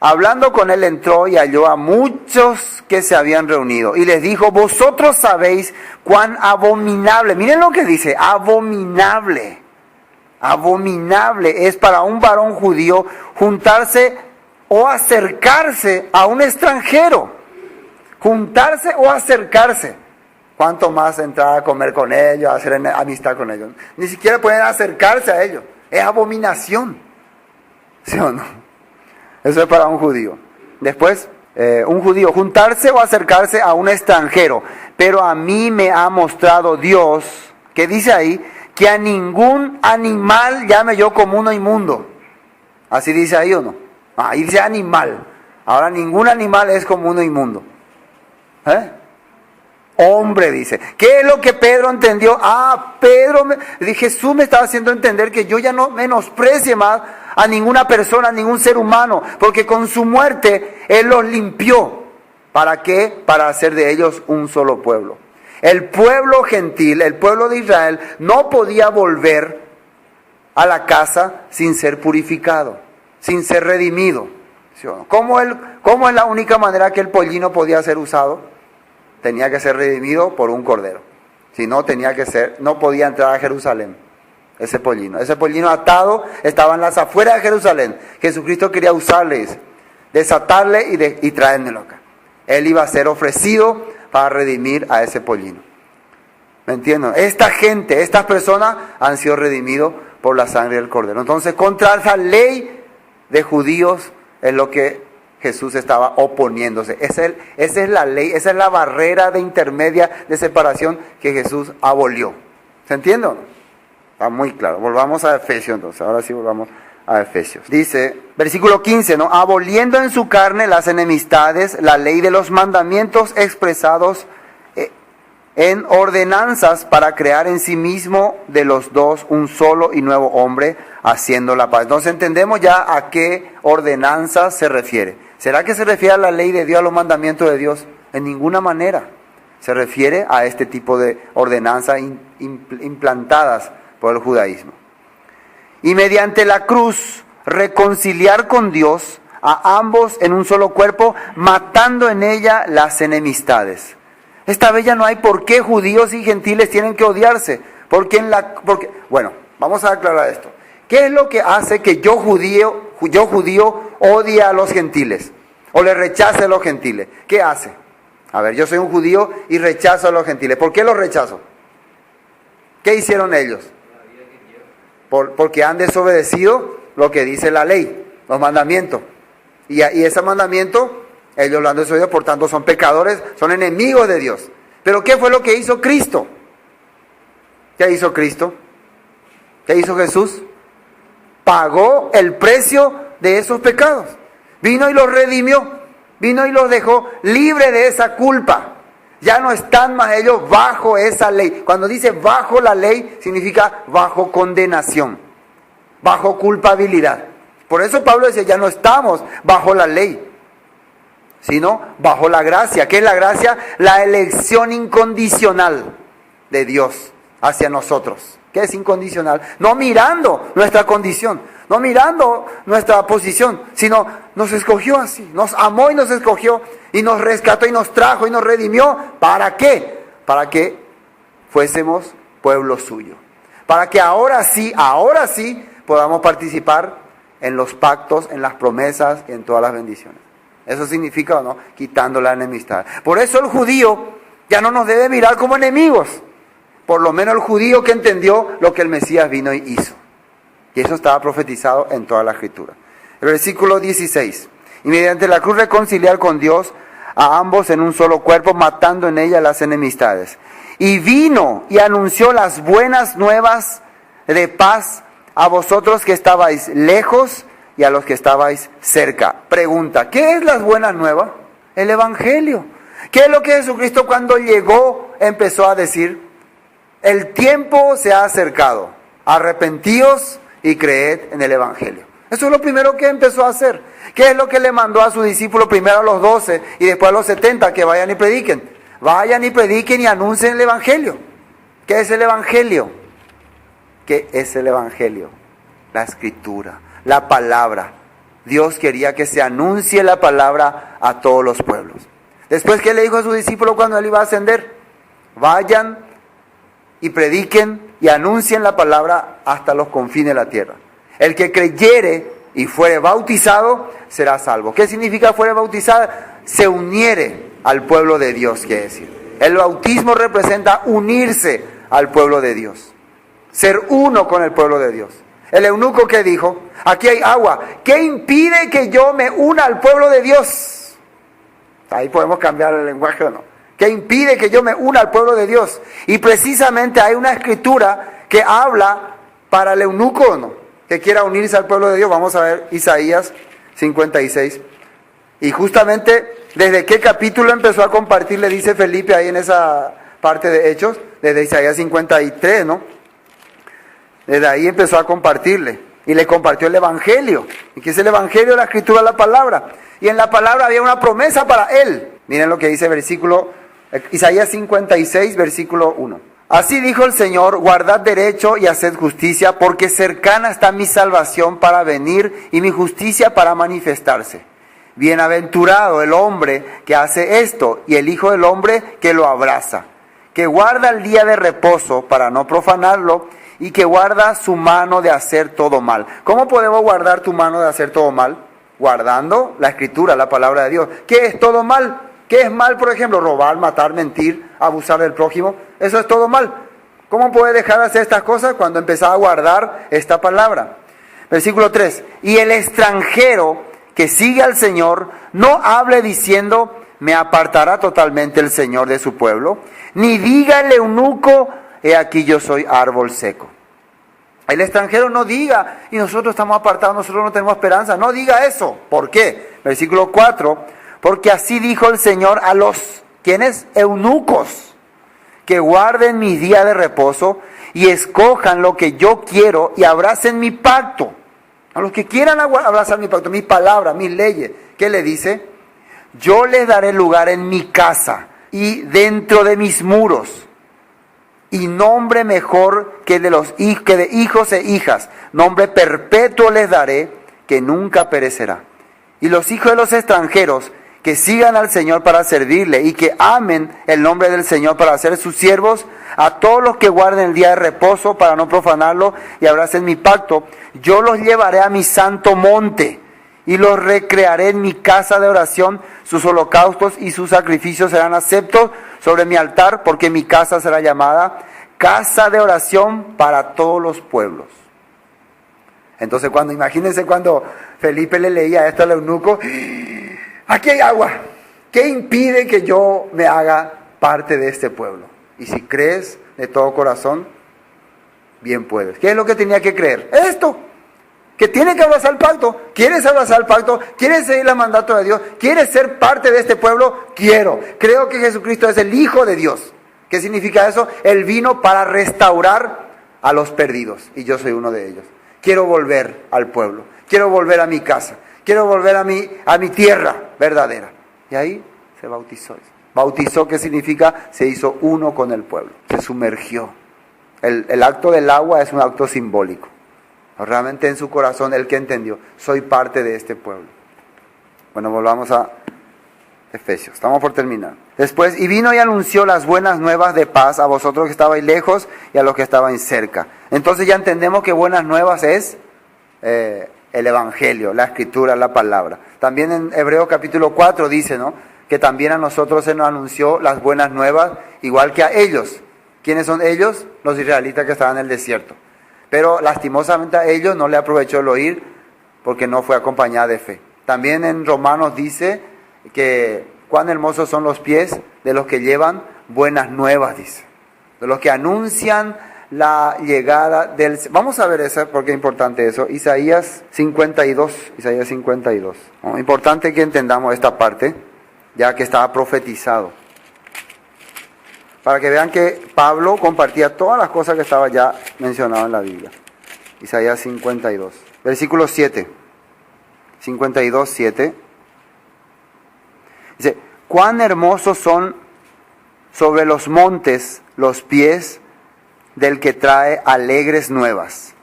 Hablando con él entró y halló a muchos que se habían reunido. Y les dijo, vosotros sabéis cuán abominable. Miren lo que dice, abominable. Abominable es para un varón judío juntarse o acercarse a un extranjero. Juntarse o acercarse. ¿Cuánto más entrar a comer con ellos, a hacer amistad con ellos? Ni siquiera pueden acercarse a ellos. Es abominación. ¿Sí o no? Eso es para un judío. Después, un judío, juntarse o acercarse a un extranjero. Pero a mí me ha mostrado Dios, que dice ahí, que a ningún animal llame yo común o inmundo. Así dice ahí, ¿o no? Ahí dice animal. Ahora ningún animal es como uno inmundo. Hombre, dice. ¿Qué es lo que Pedro entendió? Jesús me estaba haciendo entender que yo ya no menosprecie más a ninguna persona, a ningún ser humano, porque con su muerte Él los limpió. ¿Para qué? Para hacer de ellos un solo pueblo. El pueblo gentil, el pueblo de Israel, no podía volver a la casa sin ser purificado, sin ser redimido. ¿Sí o no? ¿Cómo es la única manera que el pollino podía ser usado? Tenía que ser redimido por un cordero. Si no, no podía entrar a Jerusalén. Ese pollino atado estaba en las afueras de Jerusalén. Jesucristo quería usarles, desatarle y traérmelo acá. Él iba a ser ofrecido para redimir a ese pollino. ¿Me entienden? Esta gente, estas personas han sido redimidos por la sangre del cordero. Entonces, contra esa ley de judíos es lo que Jesús estaba oponiéndose. Esa es la ley, esa es la barrera de intermedia de separación que Jesús abolió. ¿Se entiende? Está muy claro. Volvamos a Efesios entonces. Ahora sí volvamos a Efesios. Dice, versículo 15, ¿no? Aboliendo en su carne las enemistades, la ley de los mandamientos expresados en ordenanzas para crear en sí mismo de los dos un solo y nuevo hombre, haciendo la paz. Entonces entendemos ya a qué ordenanzas se refiere. ¿Será que se refiere a la ley de Dios, a los mandamientos de Dios? En ninguna manera. Se refiere a este tipo de ordenanzas implantadas por el judaísmo. Y mediante la cruz reconciliar con Dios a ambos en un solo cuerpo, matando en ella las enemistades. Esta vez ya no hay por qué judíos y gentiles tienen que odiarse. Bueno, vamos a aclarar esto. ¿Qué es lo que hace que yo judío odie a los gentiles? O le rechace a los gentiles. ¿Qué hace? A ver, yo soy un judío y rechazo a los gentiles. ¿Por qué los rechazo? ¿Qué hicieron ellos? Porque han desobedecido lo que dice la ley, los mandamientos. Y ese mandamiento, ellos lo han desobedecido, por tanto son pecadores, son enemigos de Dios. Pero ¿qué fue lo que hizo Cristo? ¿Qué hizo Cristo? ¿Qué hizo Jesús? Pagó el precio de esos pecados. Vino y los redimió. Vino y los dejó libre de esa culpa. Ya no están más ellos bajo esa ley. Cuando dice bajo la ley, significa bajo condenación, bajo culpabilidad. Por eso Pablo dice, ya no estamos bajo la ley, sino bajo la gracia. ¿Qué es la gracia? La elección incondicional de Dios hacia nosotros. ¿Qué es incondicional? No mirando nuestra condición, no mirando nuestra posición, sino nos escogió así, nos amó y nos escogió y nos rescató y nos trajo y nos redimió. ¿Para qué? Para que fuésemos pueblo suyo. Para que ahora sí podamos participar en los pactos, en las promesas y en todas las bendiciones. Eso significa, ¿o no? Quitando la enemistad. Por eso el judío ya no nos debe mirar como enemigos. Por lo menos el judío que entendió lo que el Mesías vino y hizo. Y eso estaba profetizado en toda la Escritura. El versículo 16. Y mediante la cruz reconciliar con Dios a ambos en un solo cuerpo, matando en ella las enemistades. Y vino y anunció las buenas nuevas de paz a vosotros que estabais lejos y a los que estabais cerca. Pregunta, ¿qué es las buenas nuevas? El Evangelio. ¿Qué es lo que Jesucristo cuando llegó empezó a decir? El tiempo se ha acercado. Arrepentíos y creed en el Evangelio. Eso es lo primero que empezó a hacer. ¿Qué es lo que le mandó a sus discípulos? Primero a los 12 y después a los 70, que vayan y prediquen. Vayan y prediquen y anuncien el Evangelio. ¿Qué es el Evangelio? ¿Qué es el Evangelio? La Escritura, la palabra. Dios quería que se anuncie la palabra a todos los pueblos. Después, ¿qué le dijo a sus discípulos cuando él iba a ascender? Vayan y prediquen y anuncien la palabra hasta los confines de la tierra. El que creyere y fuere bautizado será salvo. ¿Qué significa fuere bautizado? Se uniere al pueblo de Dios, quiere decir. El bautismo representa unirse al pueblo de Dios. Ser uno con el pueblo de Dios. El eunuco que dijo, aquí hay agua. ¿Qué impide que yo me una al pueblo de Dios? Ahí podemos cambiar el lenguaje o no. ¿Qué impide que yo me una al pueblo de Dios? Y precisamente hay una escritura que habla para el eunuco, ¿no? que quiera unirse al pueblo de Dios, vamos a ver Isaías 56. Y justamente, ¿desde qué capítulo empezó a compartir? Le dice Felipe ahí en esa parte de Hechos, desde Isaías 53, ¿no? Desde ahí empezó a compartirle. Y le compartió el Evangelio. ¿Y qué es el Evangelio? La Escritura, la palabra. Y en la palabra había una promesa para él. Miren lo que dice Isaías 56, versículo 1. Así dijo el Señor, guardad derecho y haced justicia, porque cercana está mi salvación para venir y mi justicia para manifestarse. Bienaventurado el hombre que hace esto y el Hijo del hombre que lo abraza, que guarda el día de reposo para no profanarlo y que guarda su mano de hacer todo mal. ¿Cómo podemos guardar tu mano de hacer todo mal? Guardando la Escritura, la palabra de Dios. ¿Qué es todo mal? ¿Qué es mal, por ejemplo? Robar, matar, mentir, abusar del prójimo. Eso es todo mal. ¿Cómo puede dejar de hacer estas cosas? Cuando empezaba a guardar esta palabra. Versículo 3. Y el extranjero que sigue al Señor no hable diciendo, me apartará totalmente el Señor de su pueblo, ni diga el eunuco, he aquí yo soy árbol seco. El extranjero no diga, y nosotros estamos apartados, nosotros no tenemos esperanza. No diga eso. ¿Por qué? Versículo 4. Porque así dijo el Señor a los, ¿quiénes? Eunucos, que guarden mis días de reposo y escojan lo que yo quiero y abracen mi pacto. A los que quieran abrazar mi pacto, mis palabras, mis leyes. ¿Qué le dice? Yo les daré lugar en mi casa y dentro de mis muros. Y nombre mejor que de hijos e hijas. Nombre perpetuo les daré que nunca perecerá. Y los hijos de los extranjeros que sigan al Señor para servirle y que amen el nombre del Señor para ser sus siervos, a todos los que guarden el día de reposo para no profanarlo y abracen mi pacto, yo los llevaré a mi santo monte y los recrearé en mi casa de oración. Sus holocaustos y sus sacrificios serán aceptos sobre mi altar, porque mi casa será llamada casa de oración para todos los pueblos. Entonces imagínense cuando Felipe le leía esto al eunuco, aquí hay agua, ¿qué impide que yo me haga parte de este pueblo? Y si crees de todo corazón, bien puedes. ¿Qué es lo que tenía que creer? Esto, que tiene que abrazar el pacto. ¿Quieres abrazar el pacto? ¿Quieres seguir el mandato de Dios? ¿Quieres ser parte de este pueblo? Quiero. Creo que Jesucristo es el Hijo de Dios. ¿Qué significa eso? Él vino para restaurar a los perdidos, y yo soy uno de ellos. Quiero volver al pueblo, quiero volver a mi casa, quiero volver a mi tierra verdadera. Y ahí se bautizó. Bautizó, ¿qué significa? Se hizo uno con el pueblo, se sumergió. El acto del agua es un acto simbólico. Realmente en su corazón, el que entendió, soy parte de este pueblo. Bueno, volvamos a Efesios, estamos por terminar. Después, y vino y anunció las buenas nuevas de paz a vosotros que estabais lejos y a los que estabais cerca. Entonces ya entendemos que buenas nuevas es el Evangelio, la Escritura, la palabra. También en Hebreos capítulo 4 dice, ¿no?, que también a nosotros se nos anunció las buenas nuevas, igual que a ellos. ¿Quiénes son ellos? Los israelitas que estaban en el desierto. Pero lastimosamente a ellos no le aprovechó el oír porque no fue acompañada de fe. También en Romanos dice que cuán hermosos son los pies de los que llevan buenas nuevas, dice. De los que anuncian la llegada del... Vamos a ver eso, porque es importante eso. Isaías 52. ¿No? Importante que entendamos esta parte, ya que estaba profetizado. Para que vean que Pablo compartía todas las cosas que estaba ya mencionado en la Biblia. Isaías 52. Versículo 7. 52, 7. Dice, cuán hermosos son sobre los montes los pies del que trae alegres nuevas,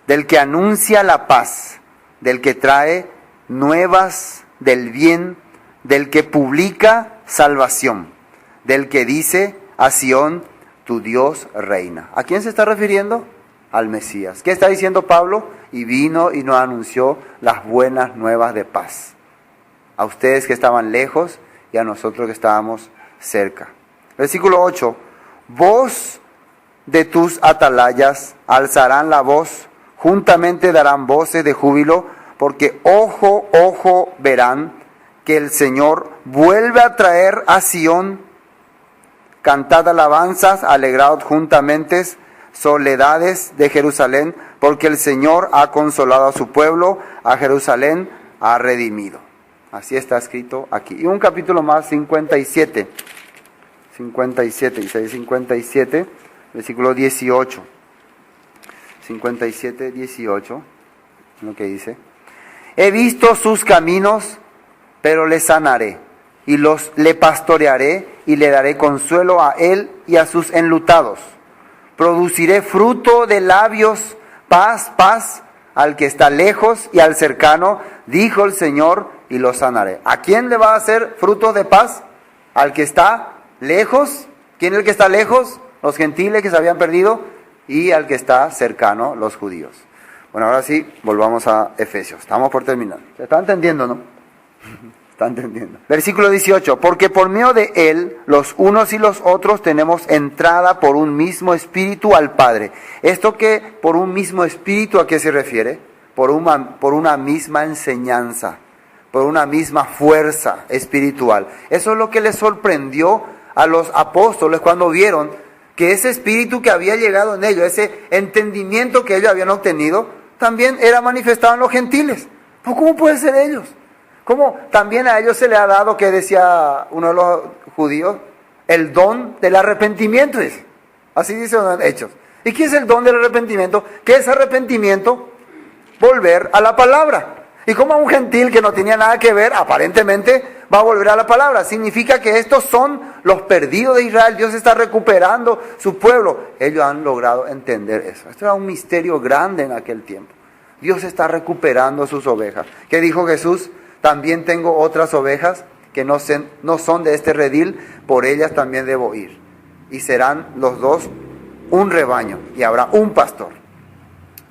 del que anuncia la paz, del que trae nuevas del bien, del que publica salvación, del que dice a Sión, tu Dios reina. ¿A quién se está refiriendo? Al Mesías. ¿Qué está diciendo Pablo? Y vino y nos anunció las buenas nuevas de paz. A ustedes que estaban lejos y a nosotros que estábamos cerca. Versículo 8. Voz de tus atalayas alzarán la voz, juntamente darán voces de júbilo, porque ojo verán que el Señor vuelve a traer a Sión. Cantad alabanzas, alegraos juntamente soledades de Jerusalén, porque el Señor ha consolado a su pueblo, a Jerusalén ha redimido. Así está escrito aquí. Y un capítulo más, 57, Isaías 57, versículo 18. 57, 18, lo que dice. He visto sus caminos, pero le sanaré, y le pastorearé, y le daré consuelo a él y a sus enlutados. Produciré fruto de labios, paz, paz, al que está lejos y al cercano, dijo el Señor, y lo sanaré. ¿A quién le va a hacer fruto de paz? Al que está lejos. ¿Quién es el que está lejos? Los gentiles que se habían perdido, y al que está cercano, los judíos. Bueno, ahora sí, volvamos a Efesios. Estamos por terminar. ¿Se está entendiendo, no? ¿Está entendiendo? Versículo 18. Porque por medio de él, los unos y los otros tenemos entrada por un mismo espíritu al Padre. ¿Esto que por un mismo espíritu a qué se refiere? Por una misma enseñanza, por una misma fuerza espiritual. Eso es lo que les sorprendió a los apóstoles cuando vieron que ese espíritu que había llegado en ellos, ese entendimiento que ellos habían obtenido, también era manifestado en los gentiles. ¿Pues cómo puede ser ellos? ¿Cómo también a ellos se le ha dado, que decía uno de los judíos, el don del arrepentimiento? Así dice en Hechos. ¿Y qué es el don del arrepentimiento? ¿Qué es arrepentimiento? Volver a la palabra. Y como a un gentil que no tenía nada que ver, aparentemente va a volver a la palabra. Significa que estos son los perdidos de Israel. Dios está recuperando su pueblo. Ellos han logrado entender eso. Esto era un misterio grande en aquel tiempo. Dios está recuperando sus ovejas. ¿Qué dijo Jesús? También tengo otras ovejas que no son de este redil, por ellas también debo ir. Y serán los dos un rebaño, y habrá un pastor.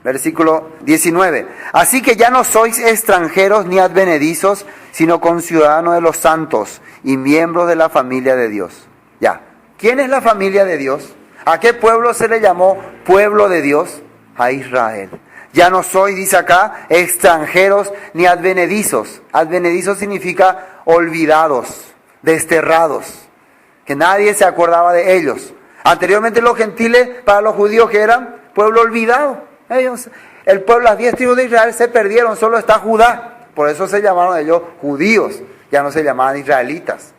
Versículo 19. Así que ya no sois extranjeros ni advenedizos, sino conciudadanos de los santos y miembros de la familia de Dios. Ya. ¿Quién es la familia de Dios? ¿A qué pueblo se le llamó pueblo de Dios? A Israel. Ya no soy, dice acá, extranjeros ni advenedizos. Advenedizos significa olvidados, desterrados, que nadie se acordaba de ellos. Anteriormente los gentiles, para los judíos, que eran pueblo olvidado. El pueblo, las 10 tribus de Israel se perdieron, solo está Judá. Por eso se llamaron ellos judíos, ya no se llamaban israelitas.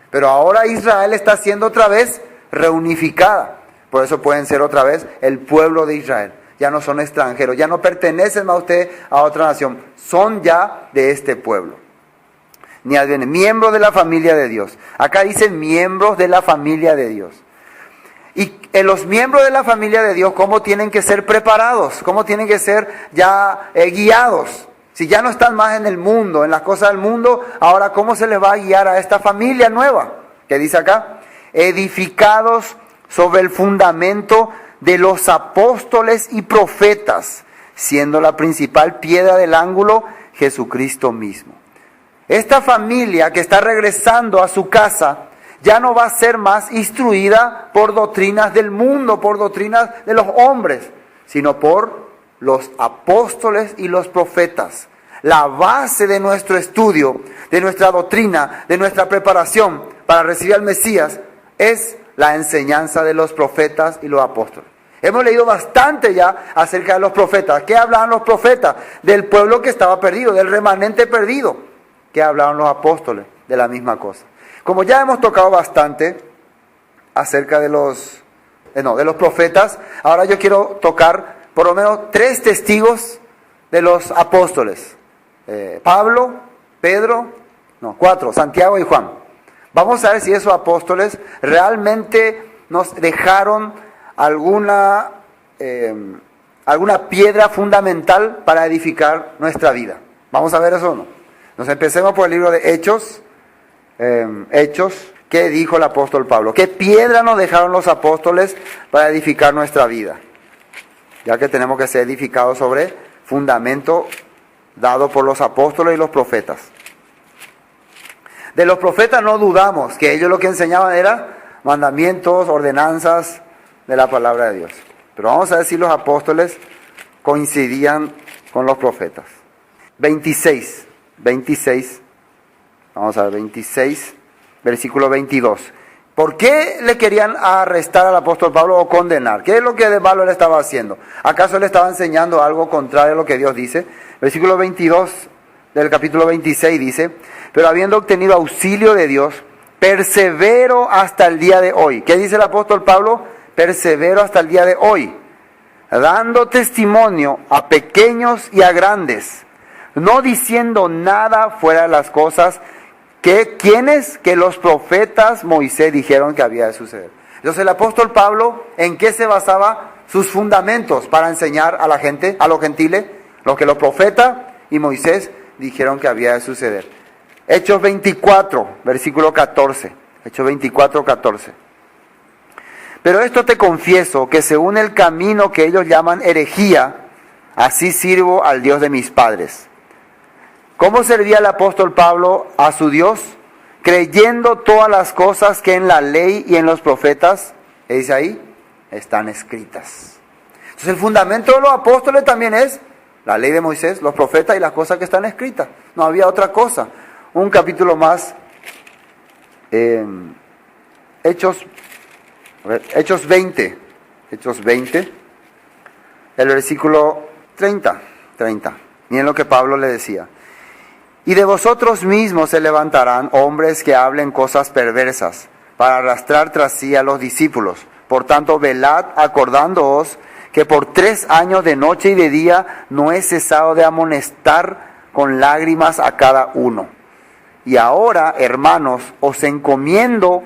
Pero ahora Israel está siendo otra vez reunificada. Por eso pueden ser otra vez el pueblo de Israel. Ya no son extranjeros, ya no pertenecen más ustedes a otra nación, son ya de este pueblo. Ni miembros de la familia de Dios. Acá dicen miembros de la familia de Dios. Y los miembros de la familia de Dios, ¿cómo tienen que ser preparados? ¿Cómo tienen que ser ya guiados? Si ya no están más en el mundo, en las cosas del mundo, ahora ¿cómo se les va a guiar a esta familia nueva? ¿Qué dice acá? Edificados sobre el fundamento de los apóstoles y profetas, siendo la principal piedra del ángulo Jesucristo mismo. Esta familia que está regresando a su casa ya no va a ser más instruida por doctrinas del mundo, por doctrinas de los hombres, sino por los apóstoles y los profetas. La base de nuestro estudio, de nuestra doctrina, de nuestra preparación para recibir al Mesías es la enseñanza de los profetas y los apóstoles. Hemos leído bastante ya acerca de los profetas. ¿Qué hablaban los profetas? Del pueblo que estaba perdido, del remanente perdido. ¿Qué hablaban los apóstoles? De la misma cosa. Como ya hemos tocado bastante acerca de los profetas, ahora yo quiero tocar por lo menos 3 testigos de los apóstoles. Pablo, Pedro, 4, Santiago y Juan. Vamos a ver si esos apóstoles realmente nos dejaron alguna piedra fundamental para edificar nuestra vida. ¿Vamos a ver eso o no? Nos empecemos por el libro de Hechos. ¿Qué dijo el apóstol Pablo? ¿Qué piedra nos dejaron los apóstoles para edificar nuestra vida? Ya que tenemos que ser edificados sobre fundamento dado por los apóstoles y los profetas. De los profetas no dudamos que ellos lo que enseñaban era mandamientos, ordenanzas de la palabra de Dios. Pero vamos a ver si los apóstoles coincidían con los profetas. 26, vamos a ver, 26, versículo 22. ¿Por qué le querían arrestar al apóstol Pablo o condenar? ¿Qué es lo que de malo él estaba haciendo? ¿Acaso le estaba enseñando algo contrario a lo que Dios dice? Versículo 22 del capítulo 26 dice, pero habiendo obtenido auxilio de Dios, persevero hasta el día de hoy. ¿Qué dice el apóstol Pablo? Persevero hasta el día de hoy, dando testimonio a pequeños y a grandes, no diciendo nada fuera de las cosas que los profetas Moisés dijeron que había de suceder. Entonces el apóstol Pablo, ¿en qué se basaba sus fundamentos para enseñar a la gente, a los gentiles, lo que los profetas y Moisés dijeron que había de suceder? Hechos 24, versículo 14. Hechos 24, 14. Pero esto te confieso, que según el camino que ellos llaman herejía, así sirvo al Dios de mis padres. ¿Cómo servía el apóstol Pablo a su Dios? Creyendo todas las cosas que en la ley y en los profetas, ¿qué dice ahí? Están escritas. Entonces el fundamento de los apóstoles también es la ley de Moisés, los profetas y las cosas que están escritas. No había otra cosa. Un capítulo más, Hechos 20, el versículo 30. Miren lo que Pablo le decía. Y de vosotros mismos se levantarán hombres que hablen cosas perversas, para arrastrar tras sí a los discípulos. Por tanto, velad, acordándoos que por 3 años de noche y de día no he cesado de amonestar con lágrimas a cada uno. Y ahora, hermanos, os encomiendo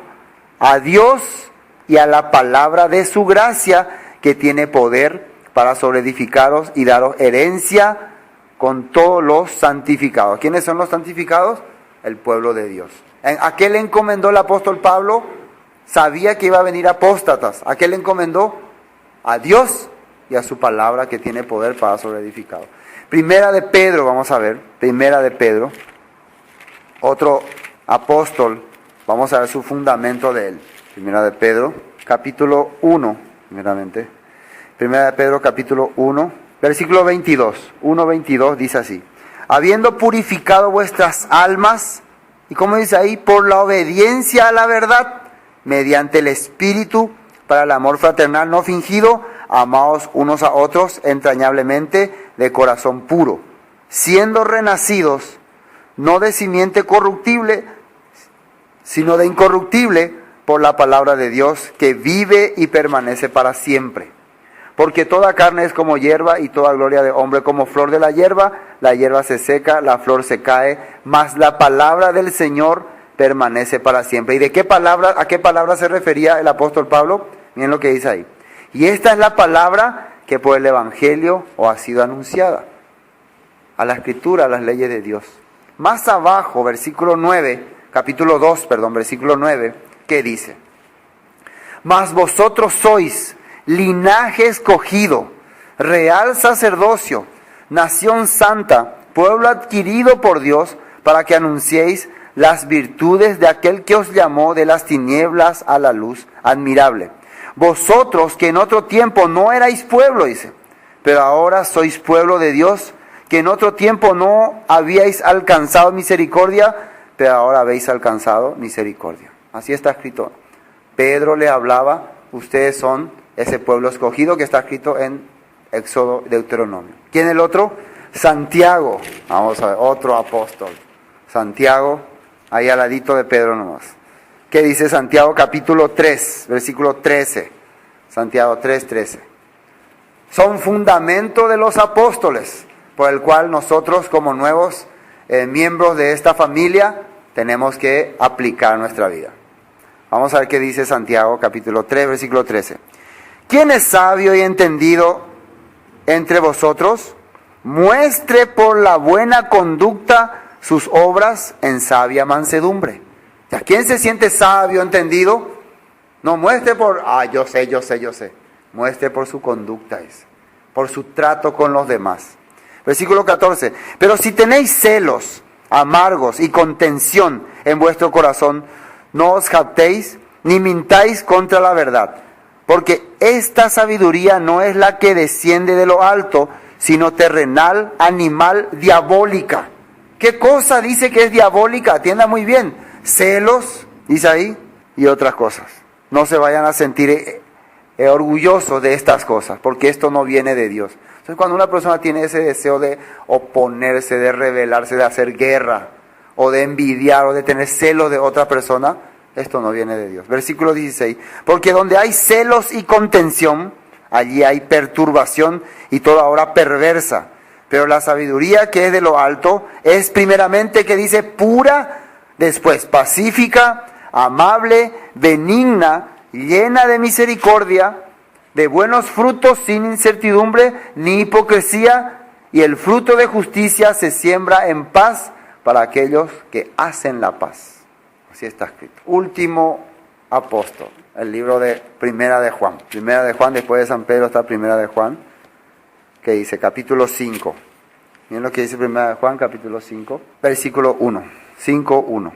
a Dios y a la palabra de su gracia, que tiene poder para sobreedificaros y daros herencia con todos los santificados. ¿Quiénes son los santificados? El pueblo de Dios. ¿A qué le encomendó el apóstol Pablo? Sabía que iba a venir apóstatas. ¿A qué le encomendó? A Dios y a su palabra, que tiene poder para sobreedificados. Primera de Pedro, vamos a ver. Primera de Pedro. Otro apóstol. Vamos a ver su fundamento de él. Primera de Pedro, capítulo 1, primeramente. Primera de Pedro, capítulo 1, versículo 22. 1:22 dice así. Habiendo purificado vuestras almas, y como dice ahí, por la obediencia a la verdad, mediante el Espíritu, para el amor fraternal no fingido, amaos unos a otros entrañablemente de corazón puro, siendo renacidos, no de simiente corruptible, sino de incorruptible, por la palabra de Dios, que vive y permanece para siempre. Porque toda carne es como hierba, y toda gloria de hombre como flor de la hierba se seca, la flor se cae, mas la palabra del Señor permanece para siempre. ¿Y de qué palabra, a qué palabra se refería el apóstol Pablo? Miren lo que dice ahí. Y esta es la palabra que por el Evangelio os ha sido anunciada. A la Escritura, a las leyes de Dios. Más abajo, versículo 9, capítulo 2, versículo 9, ¿qué dice? Mas vosotros sois linaje escogido, real sacerdocio, nación santa, pueblo adquirido por Dios, para que anunciéis las virtudes de aquel que os llamó de las tinieblas a la luz admirable. Vosotros que en otro tiempo no erais pueblo, dice, pero ahora sois pueblo de Dios, que en otro tiempo no habíais alcanzado misericordia, pero ahora habéis alcanzado misericordia. Así está escrito. Pedro le hablaba, ustedes son ese pueblo escogido, que está escrito en Éxodo, Deuteronomio. ¿Quién es el otro? Santiago. Vamos a ver, otro apóstol. Santiago, ahí al ladito de Pedro nomás. ¿Qué dice Santiago capítulo 3, versículo 13? Santiago 3, 13. Son fundamento de los apóstoles, por el cual nosotros como nuevos miembros de esta familia tenemos que aplicar nuestra vida. Vamos a ver qué dice Santiago capítulo 3, versículo 13. ¿Quién es sabio y entendido entre vosotros? Muestre por la buena conducta sus obras en sabia mansedumbre. ¿A quién se siente sabio, entendido? No muestre por, yo sé. Muestre por su conducta, por su trato con los demás. Versículo 14. Pero si tenéis celos amargos y contención en vuestro corazón, no os jactéis ni mintáis contra la verdad, porque esta sabiduría no es la que desciende de lo alto, sino terrenal, animal, diabólica. ¿Qué cosa dice que es diabólica? Atienda muy bien. Celos, dice ahí, y otras cosas. No se vayan a sentir orgullosos de estas cosas, porque esto no viene de Dios. Entonces, cuando una persona tiene ese deseo de oponerse, de rebelarse, de hacer guerra, o de envidiar, o de tener celos de otra persona, esto no viene de Dios. Versículo 16. Porque donde hay celos y contención, allí hay perturbación y toda obra perversa. Pero la sabiduría que es de lo alto es primeramente, que dice, pura, después pacífica, amable, benigna, llena de misericordia, de buenos frutos, sin incertidumbre ni hipocresía, y el fruto de justicia se siembra en paz para aquellos que hacen la paz. Así está escrito. Último apóstol, el libro de Primera de Juan. Primera de Juan, después de San Pedro está Primera de Juan, que dice, capítulo 5. Miren lo que dice Primera de Juan, capítulo 5, versículo 1. 5:1.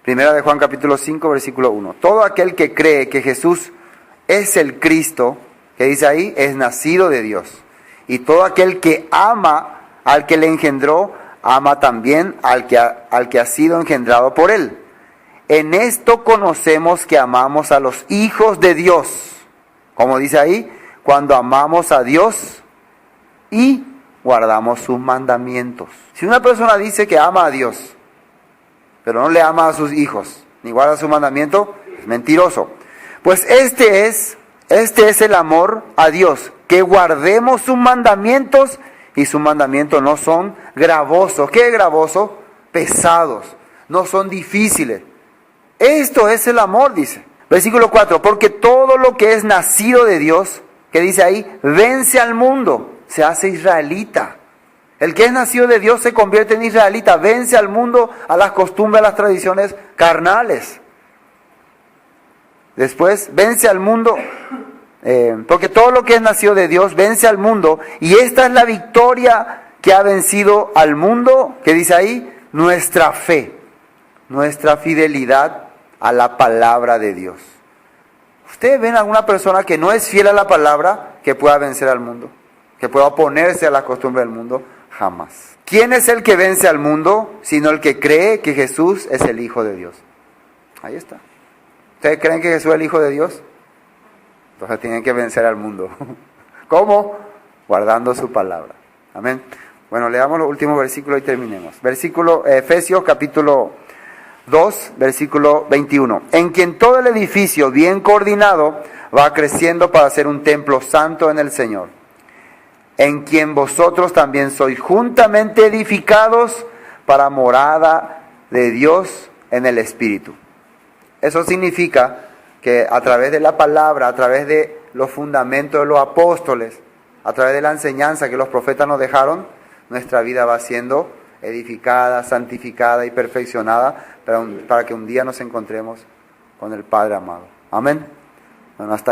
Primera de Juan, capítulo 5, versículo 1. Todo aquel que cree que Jesús es el Cristo, que dice ahí, es nacido de Dios. Y todo aquel que ama al que le engendró, ama también al que ha sido engendrado por él. En esto conocemos que amamos a los hijos de Dios. Como dice ahí, cuando amamos a Dios y guardamos sus mandamientos. Si una persona dice que ama a Dios, pero no le ama a sus hijos, ni guarda su mandamiento, es mentiroso. Pues este es el amor a Dios, que guardemos sus mandamientos, y sus mandamientos no son gravosos. ¿Qué es gravoso? Pesados, no son difíciles. Esto es el amor, dice. Versículo 4, porque todo lo que es nacido de Dios, que dice ahí, vence al mundo, se hace israelita. El que es nacido de Dios se convierte en israelita, vence al mundo, a las costumbres, a las tradiciones carnales. Después, vence al mundo, porque todo lo que es nacido de Dios vence al mundo, y esta es la victoria que ha vencido al mundo, que dice ahí, nuestra fe, nuestra fidelidad a la palabra de Dios. ¿Ustedes ven alguna persona que no es fiel a la palabra que pueda vencer al mundo? Que pueda oponerse a la costumbre del mundo? Jamás. ¿Quién es el que vence al mundo? Sino el que cree que Jesús es el Hijo de Dios. Ahí está. ¿Ustedes creen que Jesús es el Hijo de Dios? Entonces tienen que vencer al mundo. ¿Cómo? Guardando su palabra. Amén. Bueno, leamos los últimos versículos y terminemos. Efesios capítulo 2, versículo 21. En quien todo el edificio bien coordinado va creciendo para ser un templo santo en el Señor. En quien vosotros también sois juntamente edificados para morada de Dios en el Espíritu. Eso significa que a través de la palabra, a través de los fundamentos de los apóstoles, a través de la enseñanza que los profetas nos dejaron, nuestra vida va siendo edificada, santificada y perfeccionada para que un día nos encontremos con el Padre amado. Amén. Bueno, hasta